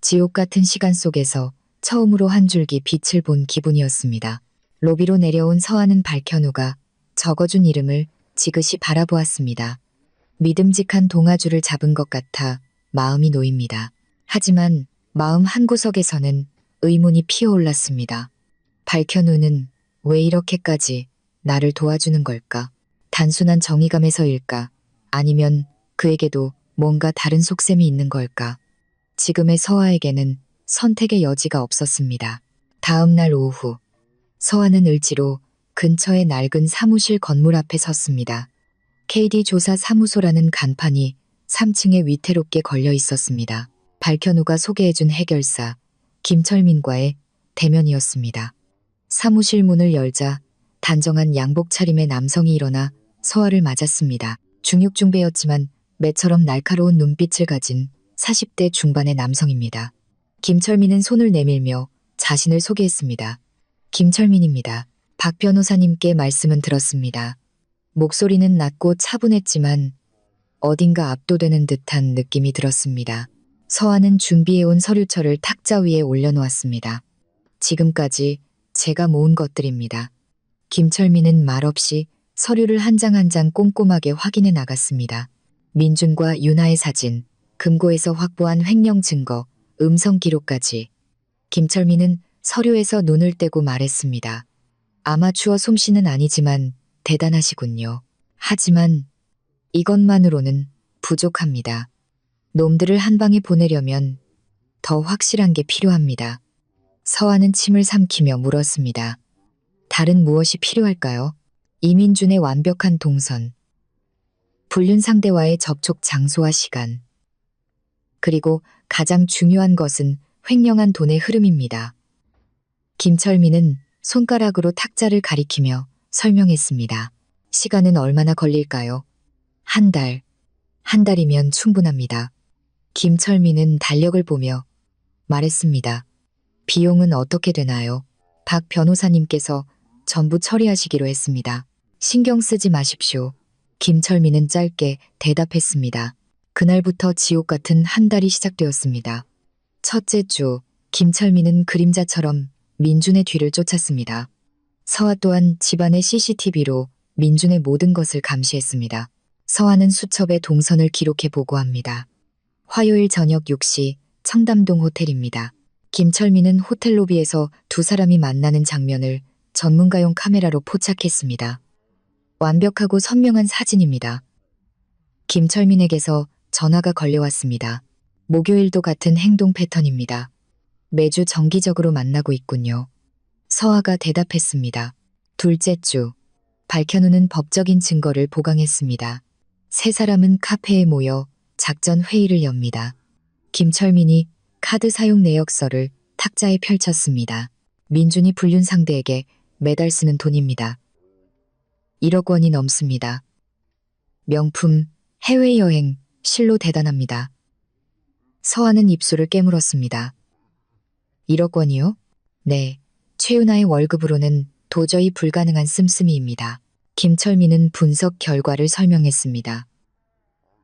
지옥 같은 시간 속에서 처음으로 한 줄기 빛을 본 기분이었습니다. 로비로 내려온 서아는 박현우가 적어준 이름을 지그시 바라보았습니다. 믿음직한 동아줄을 잡은 것 같아 마음이 놓입니다. 하지만 마음 한구석에서는 의문이 피어올랐습니다. 박현우는 왜 이렇게까지 나를 도와주는 걸까? 단순한 정의감에서일까? 아니면 그에게도 뭔가 다른 속셈이 있는 걸까? 지금의 서아에게는 선택의 여지가 없었습니다. 다음 날 오후, 서아는 을지로 근처의 낡은 사무실 건물 앞에 섰습니다. KD 조사 사무소라는 간판이 3층에 위태롭게 걸려 있었습니다. 박현우가 소개해준 해결사 김철민과의 대면이었습니다. 사무실 문을 열자 단정한 양복 차림의 남성이 일어나 서아를 맞았습니다. 중육중배였지만 매처럼 날카로운 눈빛을 가진 40대 중반의 남성입니다. 김철민은 손을 내밀며 자신을 소개했습니다. 김철민입니다. 박 변호사님께 말씀은 들었습니다. 목소리는 낮고 차분했지만 어딘가 압도되는 듯한 느낌이 들었습니다. 서아는 준비해온 서류처를 탁자 위에 올려놓았습니다. 지금까지 제가 모은 것들입니다. 김철민은 말없이 서류를 한 장 한 장 꼼꼼하게 확인해 나갔습니다. 민준과 유나의 사진, 금고에서 확보한 횡령 증거, 음성 기록까지. 김철민은 서류에서 눈을 떼고 말했습니다. 아마추어 솜씨는 아니지만 대단하시군요. 하지만 이것만으로는 부족합니다. 놈들을 한 방에 보내려면 더 확실한 게 필요합니다. 서아는 침을 삼키며 물었습니다. 다른 무엇이 필요할까요? 이민준의 완벽한 동선, 불륜 상대와의 접촉 장소와 시간, 그리고 가장 중요한 것은 횡령한 돈의 흐름입니다. 김철민은 손가락으로 탁자를 가리키며 설명했습니다. 시간은 얼마나 걸릴까요? 한 달. 한 달이면 충분합니다. 김철민은 달력을 보며 말했습니다. 비용은 어떻게 되나요? 박 변호사님께서 전부 처리하시기로 했습니다. 신경 쓰지 마십시오. 김철민은 짧게 대답했습니다. 그날부터 지옥 같은 한 달이 시작되었습니다. 첫째 주, 김철민은 그림자처럼 민준의 뒤를 쫓았습니다. 서아 또한 집안의 CCTV로 민준의 모든 것을 감시했습니다. 서아는 수첩에 동선을 기록해 보고합니다. 화요일 저녁 6시 청담동 호텔입니다. 김철민은 호텔 로비에서 두 사람이 만나는 장면을 전문가용 카메라로 포착했습니다. 완벽하고 선명한 사진입니다. 김철민에게서 전화가 걸려왔습니다. 목요일도 같은 행동 패턴입니다. 매주 정기적으로 만나고 있군요. 서아가 대답했습니다. 둘째 주, 박현우는 법적인 증거를 보강했습니다. 세 사람은 카페에 모여 작전 회의를 엽니다. 김철민이 카드 사용 내역서를 탁자에 펼쳤습니다. 민준이 불륜 상대에게 매달 쓰는 돈입니다. 1억 원이 넘습니다. 명품, 해외여행, 실로 대단합니다. 서아는 입술을 깨물었습니다. 1억 원이요? 네, 최윤아의 월급으로는 도저히 불가능한 씀씀이입니다. 김철민은 분석 결과를 설명했습니다.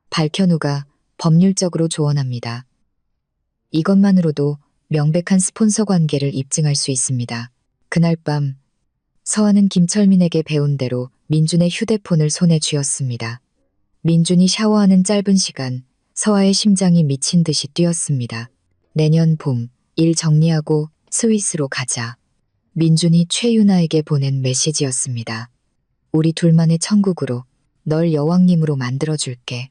박현우가 법률적으로 조언합니다. 이것만으로도 명백한 스폰서 관계를 입증할 수 있습니다. 그날 밤 서아는 김철민에게 배운 대로 민준의 휴대폰을 손에 쥐었습니다. 민준이 샤워하는 짧은 시간 서아의 심장이 미친 듯이 뛰었습니다. 내년 봄 일 정리하고 스위스로 가자. 민준이 최윤아에게 보낸 메시지였습니다. 우리 둘만의 천국으로 널 여왕님으로 만들어줄게.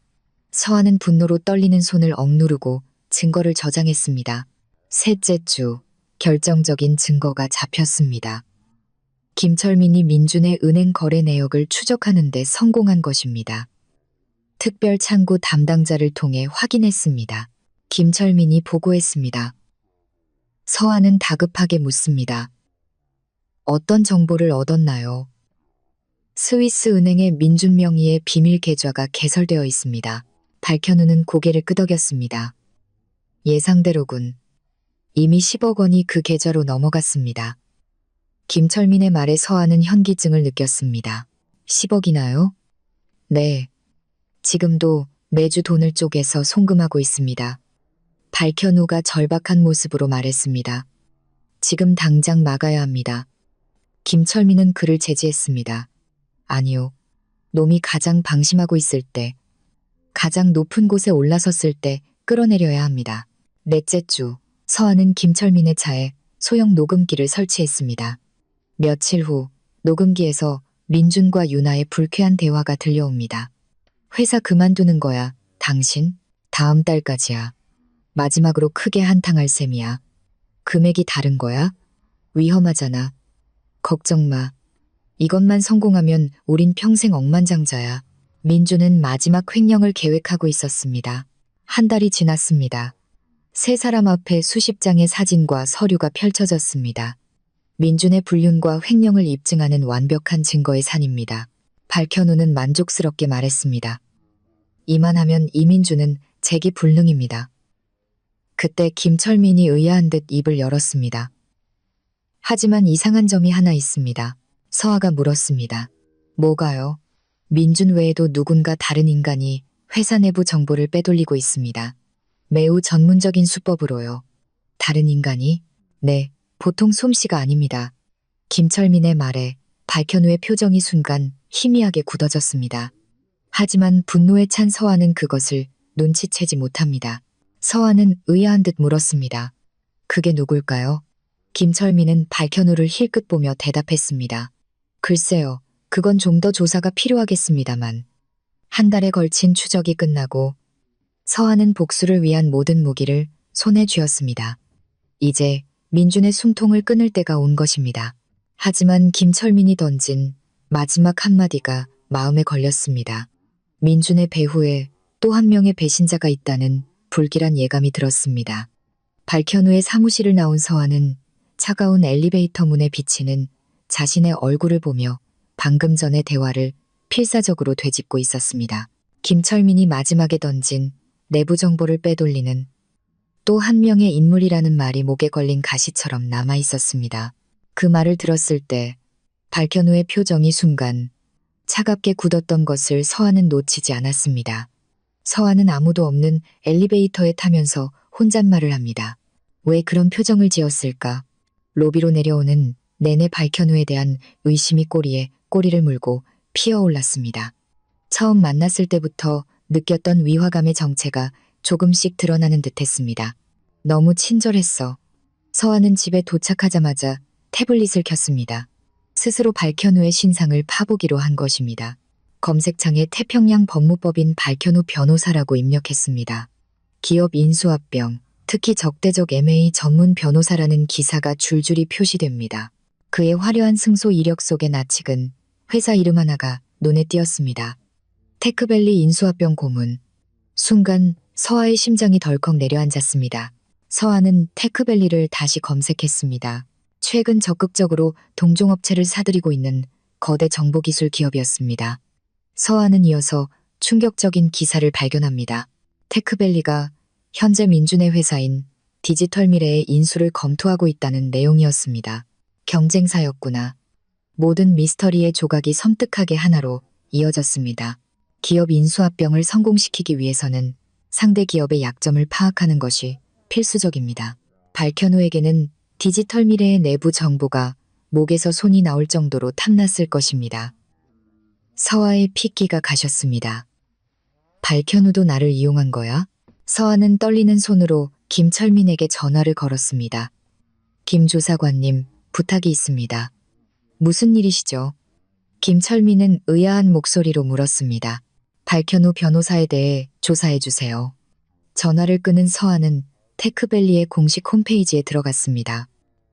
서아는 분노로 떨리는 손을 억누르고 증거를 저장했습니다. 셋째 주, 결정적인 증거가 잡혔습니다. 김철민이 민준의 은행 거래 내역을 추적하는 데 성공한 것입니다. 특별 창구 담당자를 통해 확인했습니다. 김철민이 보고했습니다. 서아는 다급하게 묻습니다. 어떤 정보를 얻었나요? 스위스 은행의 민준 명의의 비밀 계좌가 개설되어 있습니다. 발현우는 고개를 끄덕였습니다. 예상대로군. 이미 10억 원이 그 계좌로 넘어갔습니다. 김철민의 말에 서한은 현기증을 느꼈습니다. 10억이나요? 네. 지금도 매주 돈을 쪼개서 송금하고 있습니다. 발현우가 절박한 모습으로 말했습니다. 지금 당장 막아야 합니다. 김철민은 그를 제지했습니다. 아니요. 놈이 가장 방심하고 있을 때, 가장 높은 곳에 올라섰을 때 끌어내려야 합니다. 넷째 주, 서한은 김철민의 차에 소형 녹음기를 설치했습니다. 며칠 후 녹음기에서 민준과 유나의 불쾌한 대화가 들려옵니다. 회사 그만두는 거야, 당신? 다음 달까지야. 마지막으로 크게 한탕할 셈이야. 금액이 다른 거야? 위험하잖아. 걱정 마. 이것만 성공하면 우린 평생 억만장자야. 민준은 마지막 횡령을 계획하고 있었습니다. 한 달이 지났습니다. 세 사람 앞에 수십 장의 사진과 서류가 펼쳐졌습니다. 민준의 불륜과 횡령을 입증하는 완벽한 증거의 산입니다. 발현우는 만족스럽게 말했습니다. 이만하면 이민준은 재기불능입니다. 그때 김철민이 의아한 듯 입을 열었습니다. 하지만 이상한 점이 하나 있습니다. 서아가 물었습니다. 뭐가요? 민준 외에도 누군가 다른 인간이 회사 내부 정보를 빼돌리고 있습니다. 매우 전문적인 수법으로요. 다른 인간이? 네, 보통 솜씨가 아닙니다. 김철민의 말에 발현우의 표정이 순간 희미하게 굳어졌습니다. 하지만 분노에 찬 서아는 그것을 눈치채지 못합니다. 서아는 의아한 듯 물었습니다. 그게 누굴까요? 김철민은 발현우를 힐끗 보며 대답했습니다. 글쎄요, 그건 좀 더 조사가 필요하겠습니다만. 한 달에 걸친 추적이 끝나고 서아는 복수를 위한 모든 무기를 손에 쥐었습니다. 이제 민준의 숨통을 끊을 때가 온 것입니다. 하지만 김철민이 던진 마지막 한마디가 마음에 걸렸습니다. 민준의 배후에 또 한 명의 배신자가 있다는 불길한 예감이 들었습니다. 발현우의 사무실을 나온 서아는 차가운 엘리베이터 문에 비치는 자신의 얼굴을 보며 방금 전의 대화를 필사적으로 되짚고 있었습니다. 김철민이 마지막에 던진 내부 정보를 빼돌리는 또 한 명의 인물이라는 말이 목에 걸린 가시처럼 남아 있었습니다. 그 말을 들었을 때 발현우의 표정이 순간 차갑게 굳었던 것을 서아는 놓치지 않았습니다. 서아는 아무도 없는 엘리베이터에 타면서 혼잣말을 합니다. 왜 그런 표정을 지었을까? 로비로 내려오는 내내 발현우에 대한 의심이 꼬리에 꼬리를 물고 피어올랐습니다. 처음 만났을 때부터 느꼈던 위화감의 정체가 조금씩 드러나는 듯했습니다. 너무 친절했어. 서아는 집에 도착하자마자 태블릿을 켰습니다. 스스로 발현우의 신상을 파보기로 한 것입니다. 검색창에 태평양 법무법인 발현우 변호사라고 입력했습니다. 기업 인수합병, 특히 적대적 M&A 전문 변호사라는 기사가 줄줄이 표시됩니다. 그의 화려한 승소 이력 속의 나칙은 회사 이름 하나가 눈에 띄었습니다. 테크밸리 인수합병 고문. 순간 서아의 심장이 덜컥 내려앉았습니다. 서아는 테크밸리를 다시 검색했습니다. 최근 적극적으로 동종업체를 사들이고 있는 거대 정보기술 기업이었습니다. 서아는 이어서 충격적인 기사를 발견합니다. 테크밸리가 현재 민준의 회사인 디지털미래의 인수를 검토하고 있다는 내용이었습니다. 경쟁사였구나. 모든 미스터리의 조각이 섬뜩하게 하나로 이어졌습니다. 기업 인수합병을 성공시키기 위해서는 상대 기업의 약점을 파악하는 것이 필수적입니다. 발현우에게는 디지털 미래의 내부 정보가 목에서 손이 나올 정도로 탐났을 것입니다. 서아의 핏기가 가셨습니다. 발현우도 나를 이용한 거야? 서아는 떨리는 손으로 김철민에게 전화를 걸었습니다. 김 조사관님, 부탁이 있습니다. 무슨 일이시죠? 김철민은 의아한 목소리로 물었습니다. 발현우 변호사에 대해 조사해 주세요. 전화를 끊은 서아는 테크밸리의 공식 홈페이지에 들어갔습니다.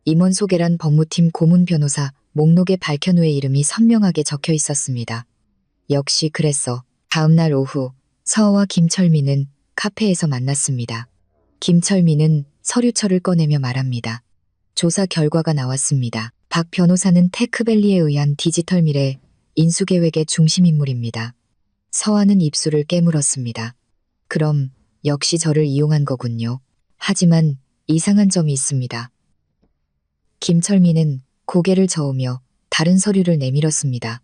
임원 소개란 법무팀 고문 변호사 목록에 발현우의 이름이 선명하게 적혀 있었습니다. 역시 그랬어. 다음 날 오후 서아와 김철민은 카페에서 만났습니다. 김철민은 서류철을 꺼내며 말합니다. 조사 결과가 나왔습니다. 박 변호사는 테크밸리에 의한 디지털 미래 인수계획의 중심 인물입니다. 서아는 입술을 깨물었습니다. 그럼 역시 저를 이용한 거군요. 하지만 이상한 점이 있습니다. 김철민은 고개를 저으며 다른 서류를 내밀었습니다.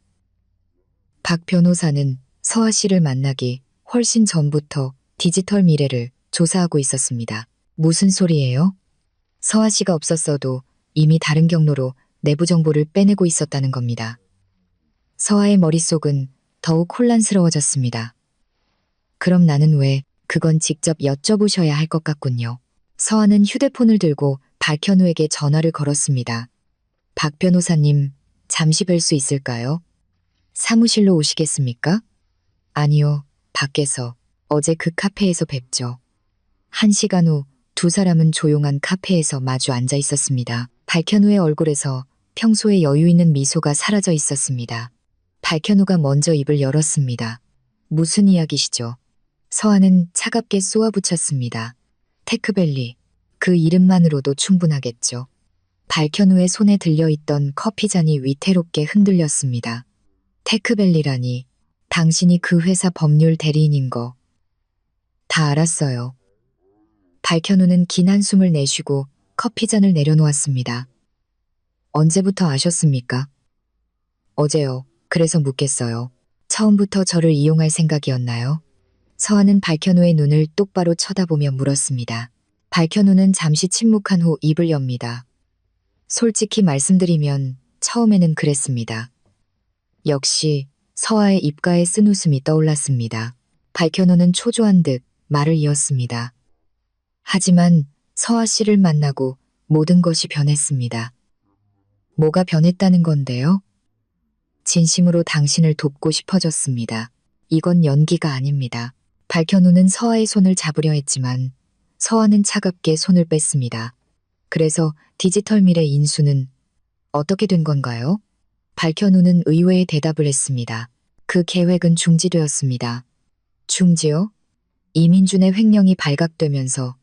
박 변호사는 서아 씨를 만나기 훨씬 전부터 디지털 미래를 조사하고 있었습니다. 무슨 소리예요? 서아 씨가 없었어도 이미 다른 경로로 내부 정보를 빼내고 있었다는 겁니다. 서아의 머릿속은 더욱 혼란스러워졌습니다. 그럼 나는 왜 그건 직접 여쭤보셔야 할 것 같군요. 서아는 휴대폰을 들고 박현우에게 전화를 걸었습니다. 박 변호사님, 잠시 뵐 수 있을까요? 사무실로 오시겠습니까? 아니요, 밖에서. 어제 그 카페에서 뵙죠. 1시간 후 두 사람은 조용한 카페에서 마주 앉아 있었습니다. 박현우의 얼굴에서 평소에 여유 있는 미소가 사라져 있었습니다. 박현우가 먼저 입을 열었습니다. 무슨 이야기시죠? 서아는 차갑게 쏘아붙였습니다. 테크밸리. 그 이름만으로도 충분하겠죠. 박현우의 손에 들려있던 커피잔이 위태롭게 흔들렸습니다. 테크밸리라니. 당신이 그 회사 법률 대리인인 거. 다 알았어요. 박현우는 긴 한숨을 내쉬고 커피잔을 내려놓았습니다. 언제부터 아셨습니까? 어제요. 그래서 묻겠어요. 처음부터 저를 이용할 생각이었나요? 서아는 박현우의 눈을 똑바로 쳐다보며 물었습니다. 박현우는 잠시 침묵한 후 입을 엽니다. 솔직히 말씀드리면 처음에는 그랬습니다. 역시 서아의 입가에 쓴 웃음이 떠올랐습니다. 박현우는 초조한 듯 말을 이었습니다. 하지만 서아 씨를 만나고 모든 것이 변했습니다. 뭐가 변했다는 건데요? 진심으로 당신을 돕고 싶어졌습니다. 이건 연기가 아닙니다. 박현우는 서아의 손을 잡으려 했지만 서아는 차갑게 손을 뺐습니다. 그래서 디지털 미래 인수는 어떻게 된 건가요? 박현우는 의외의 대답을 했습니다. 그 계획은 중지되었습니다. 중지요? 이민준의 횡령이 발각되면서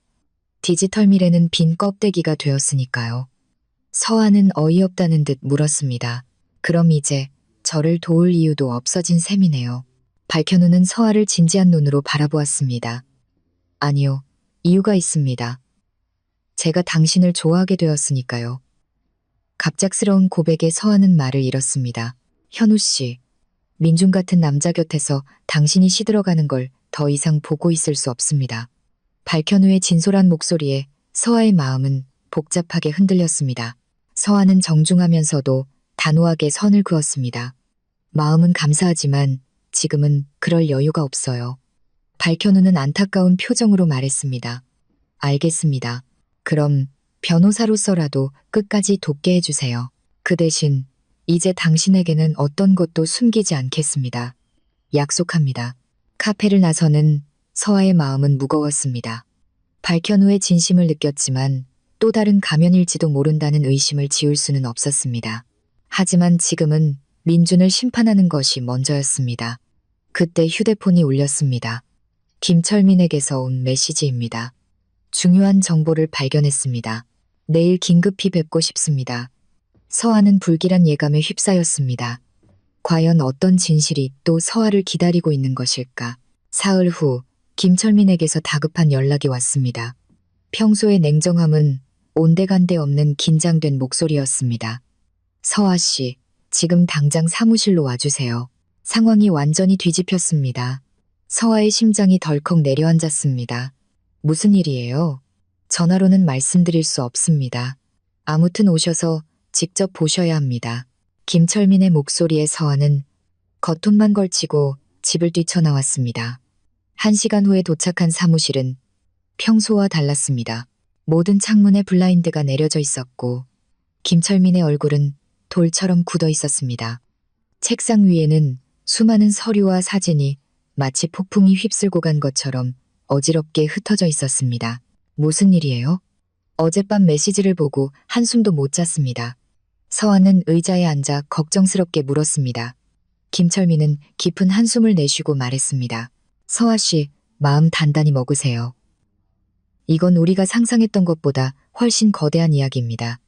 디지털 미래는 빈 껍데기가 되었으니까요. 서아는 어이없다는 듯 물었습니다. 그럼 이제 저를 도울 이유도 없어진 셈이네요. 박현우는 서아를 진지한 눈으로 바라보았습니다. 아니요, 이유가 있습니다. 제가 당신을 좋아하게 되었으니까요. 갑작스러운 고백에 서아는 말을 잃었습니다. 현우 씨, 민준 같은 남자 곁에서 당신이 시들어가는 걸 더 이상 보고 있을 수 없습니다. 박현우의 진솔한 목소리에 서아의 마음은 복잡하게 흔들렸습니다. 서아는 정중하면서도 단호하게 선을 그었습니다. 마음은 감사하지만 지금은 그럴 여유가 없어요. 박현우는 안타까운 표정으로 말했습니다. 알겠습니다. 그럼 변호사로서라도 끝까지 돕게 해주세요. 그 대신 이제 당신에게는 어떤 것도 숨기지 않겠습니다. 약속합니다. 카페를 나서는 서아의 마음은 무거웠습니다. 박현우의 진심을 느꼈지만 또 다른 가면일지도 모른다는 의심을 지울 수는 없었습니다. 하지만 지금은 민준을 심판하는 것이 먼저였습니다. 그때 휴대폰이 울렸습니다. 김철민에게서 온 메시지입니다. 중요한 정보를 발견했습니다. 내일 긴급히 뵙고 싶습니다. 서아는 불길한 예감에 휩싸였습니다. 과연 어떤 진실이 또 서아를 기다리고 있는 것일까? 사흘 후 김철민에게서 다급한 연락이 왔습니다. 평소의 냉정함은 온데간데 없는 긴장된 목소리였습니다. 서아 씨, 지금 당장 사무실로 와주세요. 상황이 완전히 뒤집혔습니다. 서아의 심장이 덜컥 내려앉았습니다. 무슨 일이에요? 전화로는 말씀드릴 수 없습니다. 아무튼 오셔서 직접 보셔야 합니다. 김철민의 목소리에 서아는 겉옷만 걸치고 집을 뛰쳐나왔습니다. 1시간 후에 도착한 사무실은 평소와 달랐습니다. 모든 창문에 블라인드가 내려져 있었고 김철민의 얼굴은 돌처럼 굳어 있었습니다. 책상 위에는 수많은 서류와 사진이 마치 폭풍이 휩쓸고 간 것처럼 어지럽게 흩어져 있었습니다. 무슨 일이에요? 어젯밤 메시지를 보고 한숨도 못 잤습니다. 서아는 의자에 앉아 걱정스럽게 물었습니다. 김철민은 깊은 한숨을 내쉬고 말했습니다. 서아 씨, 마음 단단히 먹으세요. 이건 우리가 상상했던 것보다 훨씬 거대한 이야기입니다.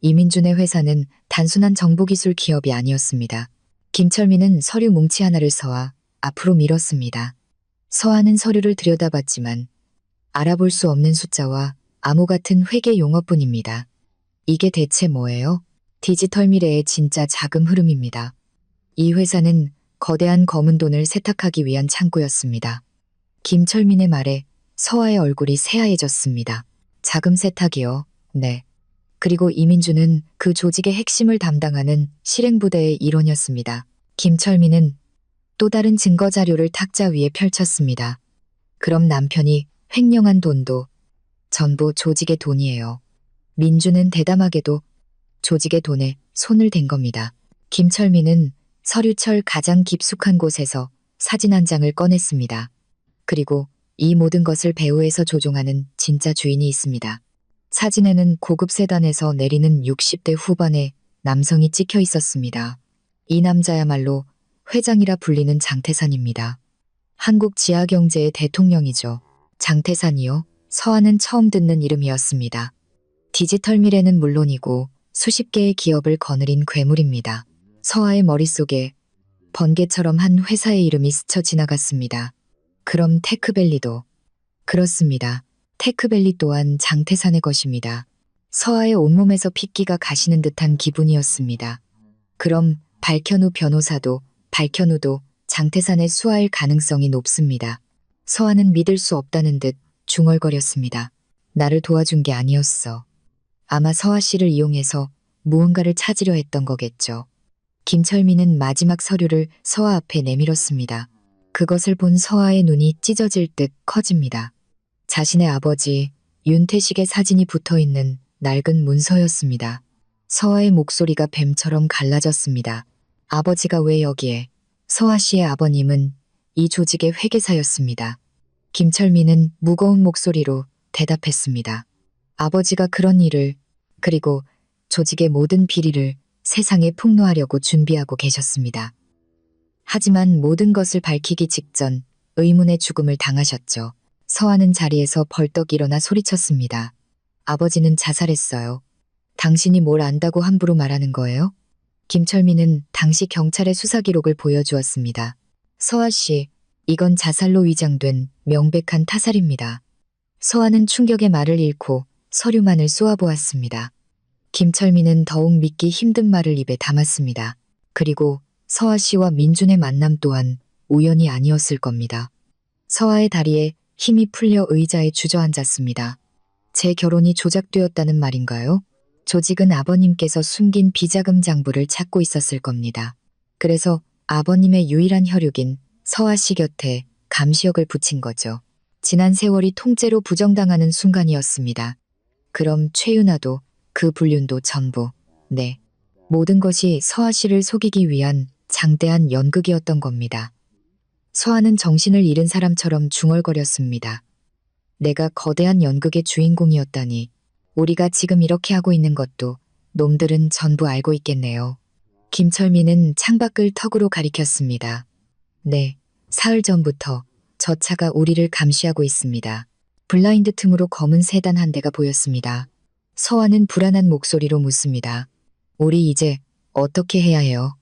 이민준의 회사는 단순한 정보기술 기업이 아니었습니다. 김철민은 서류 뭉치 하나를 서아 앞으로 밀었습니다. 서아는 서류를 들여다봤지만 알아볼 수 없는 숫자와 암호 같은 회계 용어뿐입니다. 이게 대체 뭐예요? 디지털 미래의 진짜 자금 흐름입니다. 이 회사는 거대한 검은 돈을 세탁하기 위한 창구였습니다. 김철민의 말에 서아의 얼굴이 새하얘졌습니다. 자금 세탁이요? 네. 그리고 이민주는 그 조직의 핵심을 담당하는 실행부대의 일원이었습니다. 김철민은 또 다른 증거 자료를 탁자 위에 펼쳤습니다. 그럼 남편이 횡령한 돈도 전부 조직의 돈이에요. 민주는 대담하게도 조직의 돈에 손을 댄 겁니다. 김철민은 서류철 가장 깊숙한 곳에서 사진 한 장을 꺼냈습니다. 그리고 이 모든 것을 배후에서 조종하는 진짜 주인이 있습니다. 사진에는 고급 세단에서 내리는 60대 후반의 남성이 찍혀 있었습니다. 이 남자야말로 회장이라 불리는 장태산입니다. 한국 지하경제의 대통령이죠. 장태산이요? 서아는 처음 듣는 이름이었습니다. 디지털 미래는 물론이고 수십 개의 기업을 거느린 괴물입니다. 서아의 머릿속에 번개처럼 한 회사의 이름이 스쳐 지나갔습니다. 그럼 테크밸리도. 그렇습니다. 테크밸리 또한 장태산의 것입니다. 서아의 온몸에서 핏기가 가시는 듯한 기분이었습니다. 그럼 발현우 변호사도 발현우도 장태산의 수하일 가능성이 높습니다. 서아는 믿을 수 없다는 듯 중얼거렸습니다. 나를 도와준 게 아니었어. 아마 서아 씨를 이용해서 무언가를 찾으려 했던 거겠죠. 김철민은 마지막 서류를 서아 앞에 내밀었습니다. 그것을 본 서아의 눈이 찢어질 듯 커집니다. 자신의 아버지 윤태식의 사진이 붙어있는 낡은 문서였습니다. 서아의 목소리가 뱀처럼 갈라졌습니다. 아버지가 왜 여기에? 서아 씨의 아버님은 이 조직의 회계사였습니다. 김철민은 무거운 목소리로 대답했습니다. 아버지가 그런 일을, 그리고 조직의 모든 비리를 세상에 폭로하려고 준비하고 계셨습니다. 하지만 모든 것을 밝히기 직전 의문의 죽음을 당하셨죠. 서아는 자리에서 벌떡 일어나 소리쳤습니다. 아버지는 자살했어요. 당신이 뭘 안다고 함부로 말하는 거예요? 김철민은 당시 경찰의 수사 기록을 보여주었습니다. 서아 씨, 이건 자살로 위장된 명백한 타살입니다. 서아는 충격의 말을 잃고 서류만을 쏘아보았습니다. 김철민은 더욱 믿기 힘든 말을 입에 담았습니다. 그리고 서아 씨와 민준의 만남 또한 우연이 아니었을 겁니다. 서아의 다리에 힘이 풀려 의자에 주저앉았습니다. 제 결혼이 조작되었다는 말인가요? 조직은 아버님께서 숨긴 비자금 장부를 찾고 있었을 겁니다. 그래서 아버님의 유일한 혈육인 서아 씨 곁에 감시역을 붙인 거죠. 지난 세월이 통째로 부정당하는 순간이었습니다. 그럼 최윤아도 그 불륜도 전부, 네. 모든 것이 서아 씨를 속이기 위한 장대한 연극이었던 겁니다. 서아는 정신을 잃은 사람처럼 중얼거렸습니다. 내가 거대한 연극의 주인공이었다니, 우리가 지금 이렇게 하고 있는 것도 놈들은 전부 알고 있겠네요. 김철민은 창밖을 턱으로 가리켰습니다. 네, 사흘 전부터 저 차가 우리를 감시하고 있습니다. 블라인드 틈으로 검은 세단 한 대가 보였습니다. 서아는 불안한 목소리로 묻습니다. 우리 이제 어떻게 해야 해요?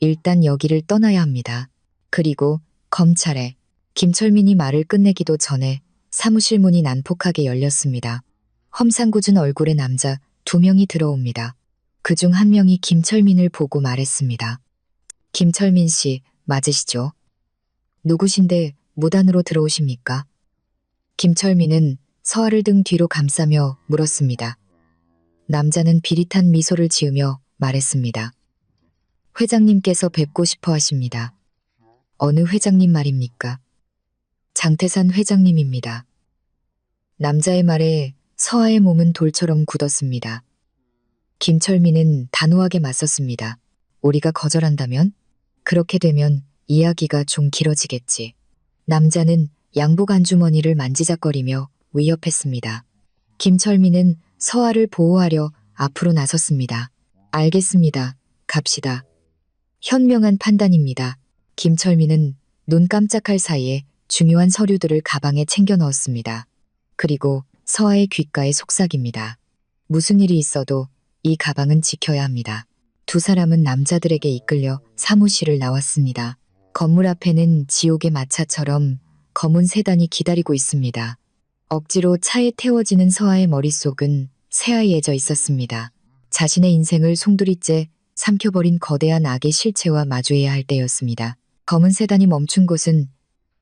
일단 여기를 떠나야 합니다. 그리고 검찰에. 김철민이 말을 끝내기도 전에 사무실 문이 난폭하게 열렸습니다. 험상궂은 얼굴의 남자 2명이 들어옵니다. 그중 한 명이 김철민을 보고 말했습니다. 김철민 씨 맞으시죠? 누구신데 무단으로 들어오십니까? 김철민은 서아를 등 뒤로 감싸며 물었습니다. 남자는 비릿한 미소를 지으며 말했습니다. 회장님께서 뵙고 싶어 하십니다. 어느 회장님 말입니까? 장태산 회장님입니다. 남자의 말에 서아의 몸은 돌처럼 굳었습니다. 김철민은 단호하게 맞섰습니다. 우리가 거절한다면? 그렇게 되면 이야기가 좀 길어지겠지. 남자는 양복 안주머니를 만지작거리며 위협했습니다. 김철민은 서아를 보호하려 앞으로 나섰습니다. 알겠습니다. 갑시다. 현명한 판단입니다. 김철민은 눈 깜짝할 사이에 중요한 서류들을 가방에 챙겨 넣었습니다. 그리고 서아의 귓가에 속삭입니다. 무슨 일이 있어도 이 가방은 지켜야 합니다. 두 사람은 남자들에게 이끌려 사무실을 나왔습니다. 건물 앞에는 지옥의 마차처럼 검은 세단이 기다리고 있습니다. 억지로 차에 태워지는 서아의 머릿속은 새하얘져 있었습니다. 자신의 인생을 송두리째 삼켜버린 거대한 악의 실체와 마주해야 할 때였습니다. 검은 세단이 멈춘 곳은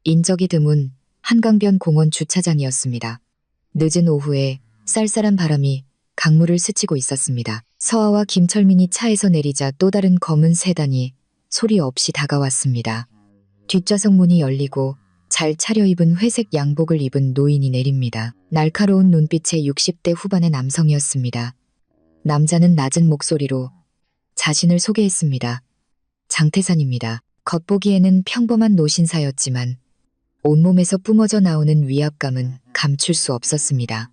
인적이 드문 한강변 공원 주차장이었습니다. 늦은 오후에 쌀쌀한 바람이 강물을 스치고 있었습니다. 서아와 김철민이 차에서 내리자 또 다른 검은 세단이 소리 없이 다가왔습니다. 뒷좌석 문이 열리고 잘 차려입은 회색 양복을 입은 노인이 내립니다. 날카로운 눈빛의 60대 후반의 남성이었습니다. 남자는 낮은 목소리로 자신을 소개했습니다. 장태산입니다. 겉보기에는 평범한 노신사였지만 온몸에서 뿜어져 나오는 위압감은 감출 수 없었습니다.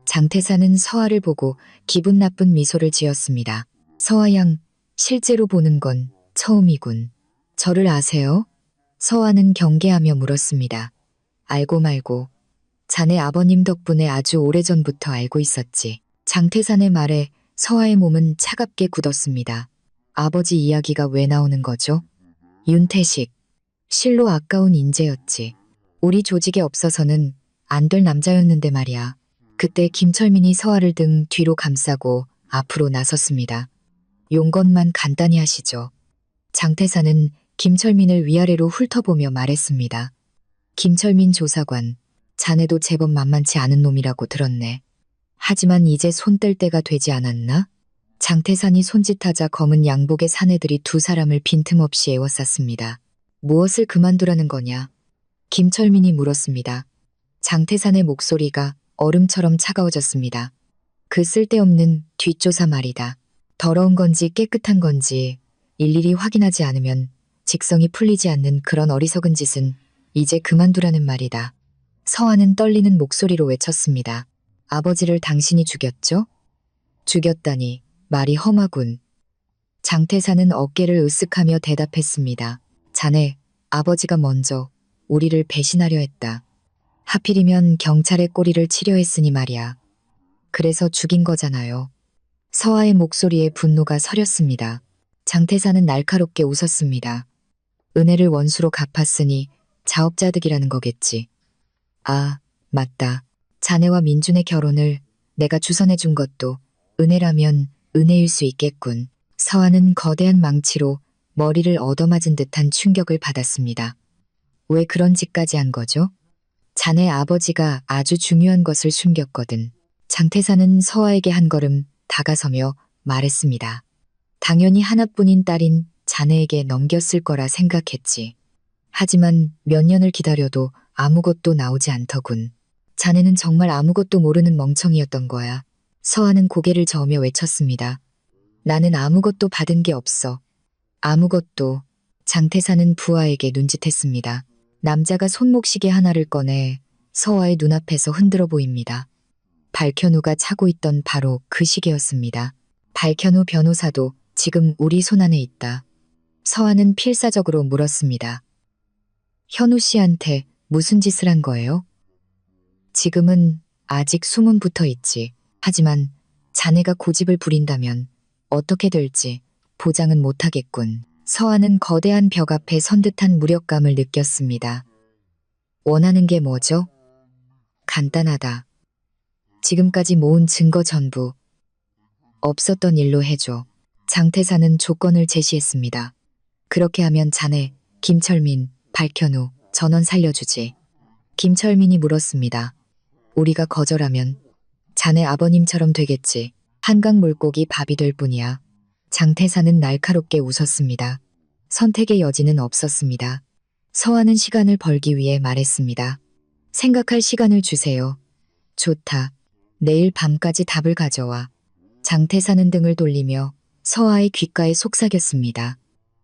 장태산은 서아를 보고 기분 나쁜 미소를 지었습니다. 서아 양, 실제로 보는 건 처음이군. 저를 아세요? 서아는 경계하며 물었습니다. 알고 말고. 자네 아버님 덕분에 아주 오래전부터 알고 있었지. 장태산의 말에 서아의 몸은 차갑게 굳었습니다. 아버지 이야기가 왜 나오는 거죠? 윤태식. 실로 아까운 인재였지. 우리 조직에 없어서는 안 될 남자였는데 말이야. 그때 김철민이 서아를 등 뒤로 감싸고 앞으로 나섰습니다. 용건만 간단히 하시죠. 장태산은 김철민을 위아래로 훑어보며 말했습니다. 김철민 조사관, 자네도 제법 만만치 않은 놈이라고 들었네. 하지만 이제 손 뗄 때가 되지 않았나? 장태산이 손짓하자 검은 양복의 사내들이 두 사람을 빈틈없이 에워쌌습니다. 무엇을 그만두라는 거냐? 김철민이 물었습니다. 장태산의 목소리가 얼음처럼 차가워졌습니다. 그 쓸데없는 뒷조사 말이다. 더러운 건지 깨끗한 건지 일일이 확인하지 않으면 직성이 풀리지 않는 그런 어리석은 짓은 이제 그만두라는 말이다. 서아는 떨리는 목소리로 외쳤습니다. 아버지를 당신이 죽였죠? 죽였다니 말이 험하군. 장태산은 어깨를 으쓱하며 대답했습니다. 자네, 아버지가 먼저 우리를 배신하려 했다. 하필이면 경찰의 꼬리를 치려 했으니 말이야. 그래서 죽인 거잖아요. 서아의 목소리에 분노가 서렸습니다. 장태산은 날카롭게 웃었습니다. 은혜를 원수로 갚았으니 자업자득이라는 거겠지. 아, 맞다. 자네와 민준의 결혼을 내가 주선해 준 것도 은혜라면 은혜일 수 있겠군. 서아는 거대한 망치로 머리를 얻어맞은 듯한 충격을 받았습니다. 왜 그런 짓까지 한 거죠? 자네 아버지가 아주 중요한 것을 숨겼거든. 장태산은 서아에게 한 걸음 다가서며 말했습니다. 당연히 하나뿐인 딸인 자네에게 넘겼을 거라 생각했지. 하지만 몇 년을 기다려도 아무것도 나오지 않더군. 자네는 정말 아무것도 모르는 멍청이였던 거야. 서아는 고개를 저으며 외쳤습니다. 나는 아무것도 받은 게 없어. 아무것도. 장태산은 부하에게 눈짓했습니다. 남자가 손목시계 하나를 꺼내 서아의 눈앞에서 흔들어 보입니다. 발현우가 차고 있던 바로 그 시계였습니다. 발현우 변호사도 지금 우리 손안에 있다. 서아는 필사적으로 물었습니다. 현우 씨한테 무슨 짓을 한 거예요? 지금은 아직 숨은 붙어 있지. 하지만 자네가 고집을 부린다면 어떻게 될지 보장은 못하겠군. 서아는 거대한 벽 앞에 선 듯한 무력감을 느꼈습니다. 원하는 게 뭐죠? 간단하다. 지금까지 모은 증거 전부 없었던 일로 해줘. 장태산은 조건을 제시했습니다. 그렇게 하면 자네, 김철민, 발현우, 전원 살려주지. 김철민이 물었습니다. 우리가 거절하면 자네 아버님처럼 되겠지. 한강 물고기 밥이 될 뿐이야. 장태산은 날카롭게 웃었습니다. 선택의 여지는 없었습니다. 서아는 시간을 벌기 위해 말했습니다. 생각할 시간을 주세요. 좋다. 내일 밤까지 답을 가져와. 장태산은 등을 돌리며 서아의 귓가에 속삭였습니다.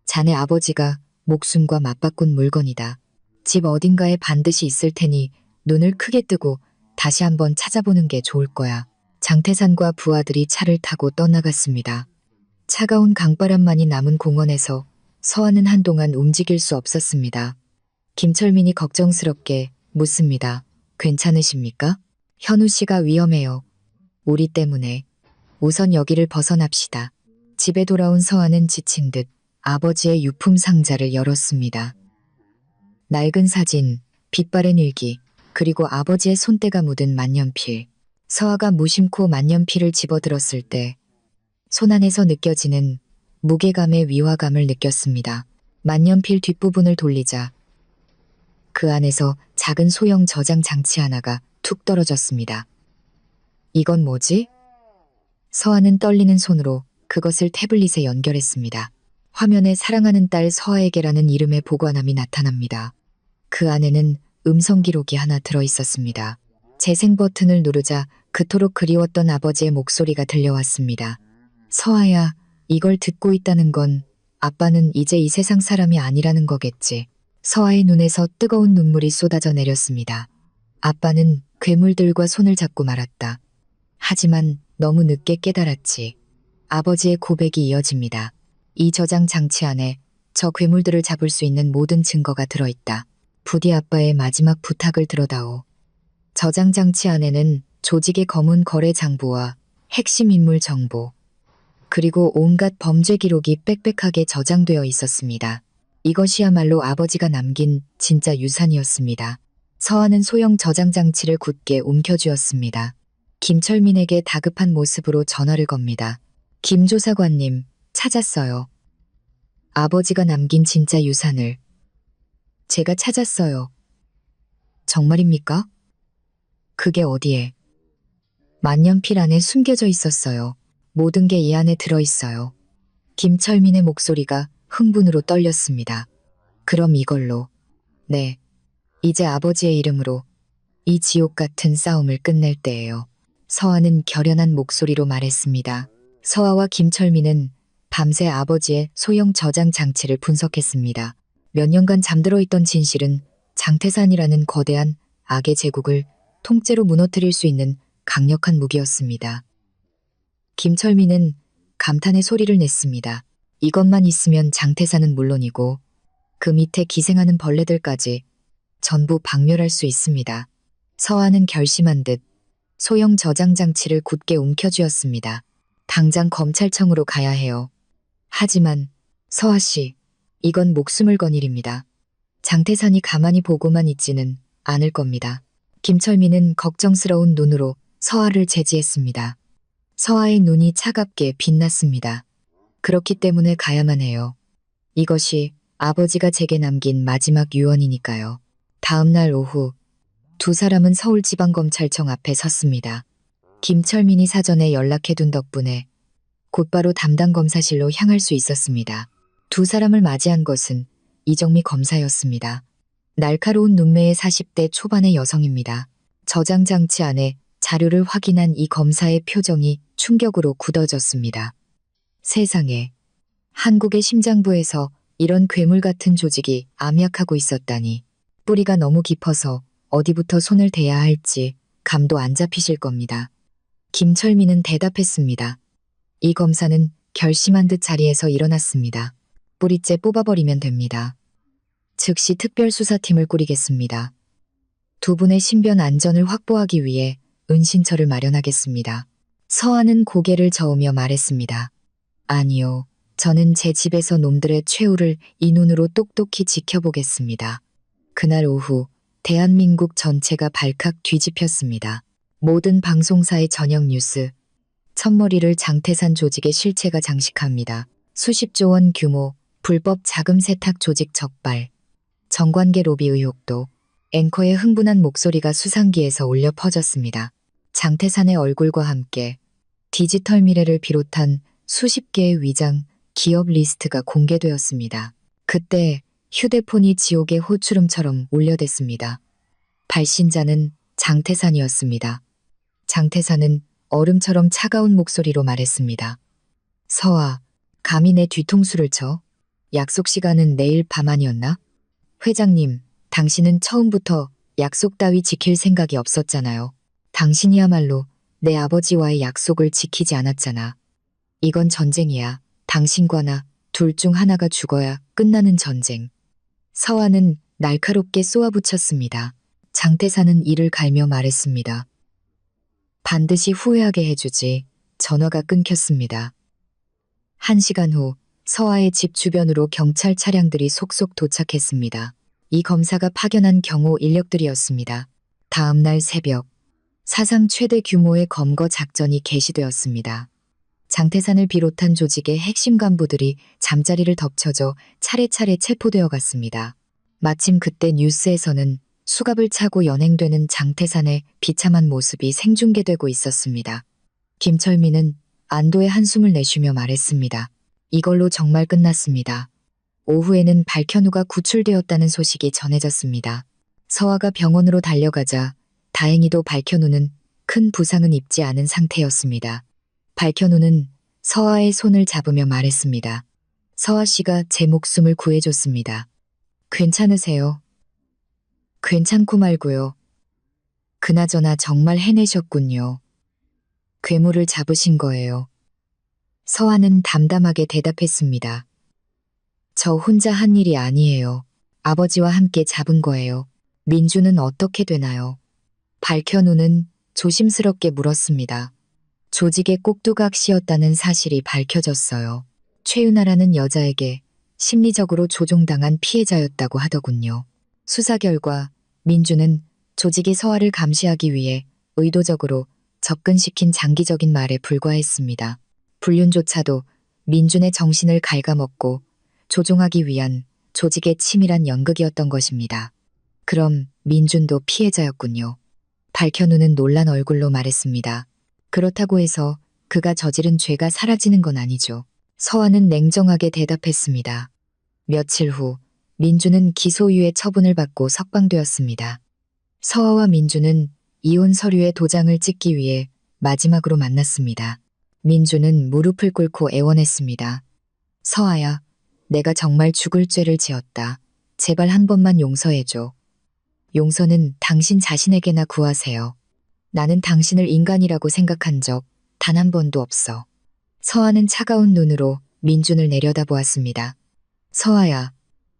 자네 아버지가 목숨과 맞바꾼 물건이다. 집 어딘가에 반드시 있을 테니 눈을 크게 뜨고 다시 한번 찾아보는 게 좋을 거야. 장태산과 부하들이 차를 타고 떠나갔습니다. 차가운 강바람만이 남은 공원에서 서아는 한동안 움직일 수 없었습니다. 김철민이 걱정스럽게 묻습니다. 괜찮으십니까? 현우 씨가 위험해요. 우리 때문에. 우선 여기를 벗어납시다. 집에 돌아온 서아는 지친 듯 아버지의 유품 상자를 열었습니다. 낡은 사진, 빛바랜 일기, 그리고 아버지의 손때가 묻은 만년필. 서아가 무심코 만년필을 집어들었을 때 손 안에서 느껴지는 무게감의 위화감을 느꼈습니다. 만년필 뒷부분을 돌리자 그 안에서 작은 소형 저장 장치 하나가 툭 떨어졌습니다. 이건 뭐지? 서아는 떨리는 손으로 그것을 태블릿에 연결했습니다. 화면에 사랑하는 딸 서아에게라는 이름의 보관함이 나타납니다. 그 안에는 음성 기록이 하나 들어있었습니다. 재생 버튼을 누르자 그토록 그리웠던 아버지의 목소리가 들려왔습니다. 서아야, 이걸 듣고 있다는 건 아빠는 이제 이 세상 사람이 아니라는 거겠지. 서아의 눈에서 뜨거운 눈물이 쏟아져 내렸습니다. 아빠는 괴물들과 손을 잡고 말았다. 하지만 너무 늦게 깨달았지. 아버지의 고백이 이어집니다. 이 저장 장치 안에 저 괴물들을 잡을 수 있는 모든 증거가 들어있다. 부디 아빠의 마지막 부탁을 들어다오. 저장 장치 안에는 조직의 검은 거래 장부와 핵심 인물 정보, 그리고 온갖 범죄 기록이 빽빽하게 저장되어 있었습니다. 이것이야말로 아버지가 남긴 진짜 유산이었습니다. 서아는 소형 저장 장치를 굳게 움켜쥐었습니다. 김철민에게 다급한 모습으로 전화를 겁니다. 김 조사관님, 찾았어요. 아버지가 남긴 진짜 유산을. 제가 찾았어요. 정말입니까? 그게 어디에? 만년필 안에 숨겨져 있었어요. 모든 게 이 안에 들어있어요. 김철민의 목소리가 흥분으로 떨렸습니다. 그럼 이걸로. 네. 이제 아버지의 이름으로 이 지옥 같은 싸움을 끝낼 때예요. 서아는 결연한 목소리로 말했습니다. 서아와 김철민은 밤새 아버지의 소형 저장 장치를 분석했습니다. 몇 년간 잠들어 있던 진실은 장태산이라는 거대한 악의 제국을 통째로 무너뜨릴 수 있는 강력한 무기였습니다. 김철민은 감탄의 소리를 냈습니다. 이것만 있으면 장태산은 물론이고 그 밑에 기생하는 벌레들까지 전부 박멸할 수 있습니다. 서아는 결심한 듯 소형 저장 장치를 굳게 움켜쥐었습니다. 당장 검찰청으로 가야 해요. 하지만 서아 씨, 이건 목숨을 건 일입니다. 장태산이 가만히 보고만 있지는 않을 겁니다. 김철민은 걱정스러운 눈으로 서아를 제지했습니다. 서아의 눈이 차갑게 빛났습니다. 그렇기 때문에 가야만 해요. 이것이 아버지가 제게 남긴 마지막 유언이니까요. 다음 날 오후 두 사람은 서울지방검찰청 앞에 섰습니다. 김철민이 사전에 연락해둔 덕분에 곧바로 담당 검사실로 향할 수 있었습니다. 두 사람을 맞이한 것은 이정미 검사였습니다. 날카로운 눈매의 40대 초반의 여성입니다. 저장 장치 안에 자료를 확인한 이 검사의 표정이 충격으로 굳어졌습니다. 세상에, 한국의 심장부에서 이런 괴물 같은 조직이 암약하고 있었다니. 뿌리가 너무 깊어서 어디부터 손을 대야 할지 감도 안 잡히실 겁니다. 김철민은 대답했습니다. 이 검사는 결심한 듯 자리에서 일어났습니다. 뿌리째 뽑아버리면 됩니다. 즉시 특별수사팀을 꾸리겠습니다. 두 분의 신변 안전을 확보하기 위해 은신처를 마련하겠습니다. 서아는 고개를 저으며 말했습니다. 아니요, 저는 제 집에서 놈들의 최후를 이 눈으로 똑똑히 지켜보겠습니다. 그날 오후 대한민국 전체가 발칵 뒤집혔습니다. 모든 방송사의 저녁 뉴스. 첫머리를 장태산 조직의 실체가 장식합니다. 수십조 원 규모 불법 자금 세탁 조직 적발. 정관계 로비 의혹도. 앵커의 흥분한 목소리가 수상기에서 울려 퍼졌습니다. 장태산의 얼굴과 함께 디지털 미래를 비롯한 수십 개의 위장 기업 리스트가 공개되었습니다. 그때 휴대폰이 지옥의 호추름처럼 울려댔습니다. 발신자는 장태산이었습니다. 장태산은 얼음처럼 차가운 목소리로 말했습니다. 서아, 감히 내 뒤통수를 쳐? 약속 시간은 내일 밤 아니었나? 회장님, 당신은 처음부터 약속 따위 지킬 생각이 없었잖아요. 당신이야말로 내 아버지와의 약속을 지키지 않았잖아. 이건 전쟁이야. 당신과 나 둘 중 하나가 죽어야 끝나는 전쟁. 서아는 날카롭게 쏘아붙였습니다. 장태산은 이를 갈며 말했습니다. 반드시 후회하게 해주지. 전화가 끊겼습니다. 1시간 후 서아의 집 주변으로 경찰 차량들이 속속 도착했습니다. 이 검사가 파견한 경호 인력들이었습니다. 다음 날 새벽, 사상 최대 규모의 검거 작전이 개시되었습니다. 장태산을 비롯한 조직의 핵심 간부들이 잠자리를 덮쳐져 차례차례 체포되어 갔습니다. 마침 그때 뉴스에서는 수갑을 차고 연행되는 장태산의 비참한 모습이 생중계되고 있었습니다. 김철민은 안도의 한숨을 내쉬며 말했습니다. 이걸로 정말 끝났습니다. 오후에는 발현우가 구출되었다는 소식이 전해졌습니다. 서아가 병원으로 달려가자 다행히도 발현우는 큰 부상은 입지 않은 상태였습니다. 발현우는 서아의 손을 잡으며 말했습니다. 서아 씨가 제 목숨을 구해줬습니다. 괜찮으세요? 괜찮고 말고요. 그나저나 정말 해내셨군요. 괴물을 잡으신 거예요. 서아는 담담하게 대답했습니다. 저 혼자 한 일이 아니에요. 아버지와 함께 잡은 거예요. 민주는 어떻게 되나요? 발현우는 조심스럽게 물었습니다. 조직의 꼭두각시였다는 사실이 밝혀졌어요. 최윤아라는 여자에게 심리적으로 조종당한 피해자였다고 하더군요. 수사 결과 민주는 조직이 서아를 감시하기 위해 의도적으로 접근시킨 장기적인 말에 불과했습니다. 불륜조차도 민준의 정신을 갉아먹고 조종하기 위한 조직의 치밀한 연극이었던 것입니다. 그럼 민준도 피해자였군요. 발현우는 놀란 얼굴로 말했습니다. 그렇다고 해서 그가 저지른 죄가 사라지는 건 아니죠. 서아는 냉정하게 대답했습니다. 며칠 후 민주는 기소유예 처분을 받고 석방되었습니다. 서아와 민주는 이혼 서류에 도장을 찍기 위해 마지막으로 만났습니다. 민주는 무릎을 꿇고 애원했습니다. 서아야, 내가 정말 죽을 죄를 지었다. 제발 한 번만 용서해줘. 용서는 당신 자신에게나 구하세요. 나는 당신을 인간이라고 생각한 적 단 한 번도 없어. 서아는 차가운 눈으로 민준을 내려다보았습니다. 서아야,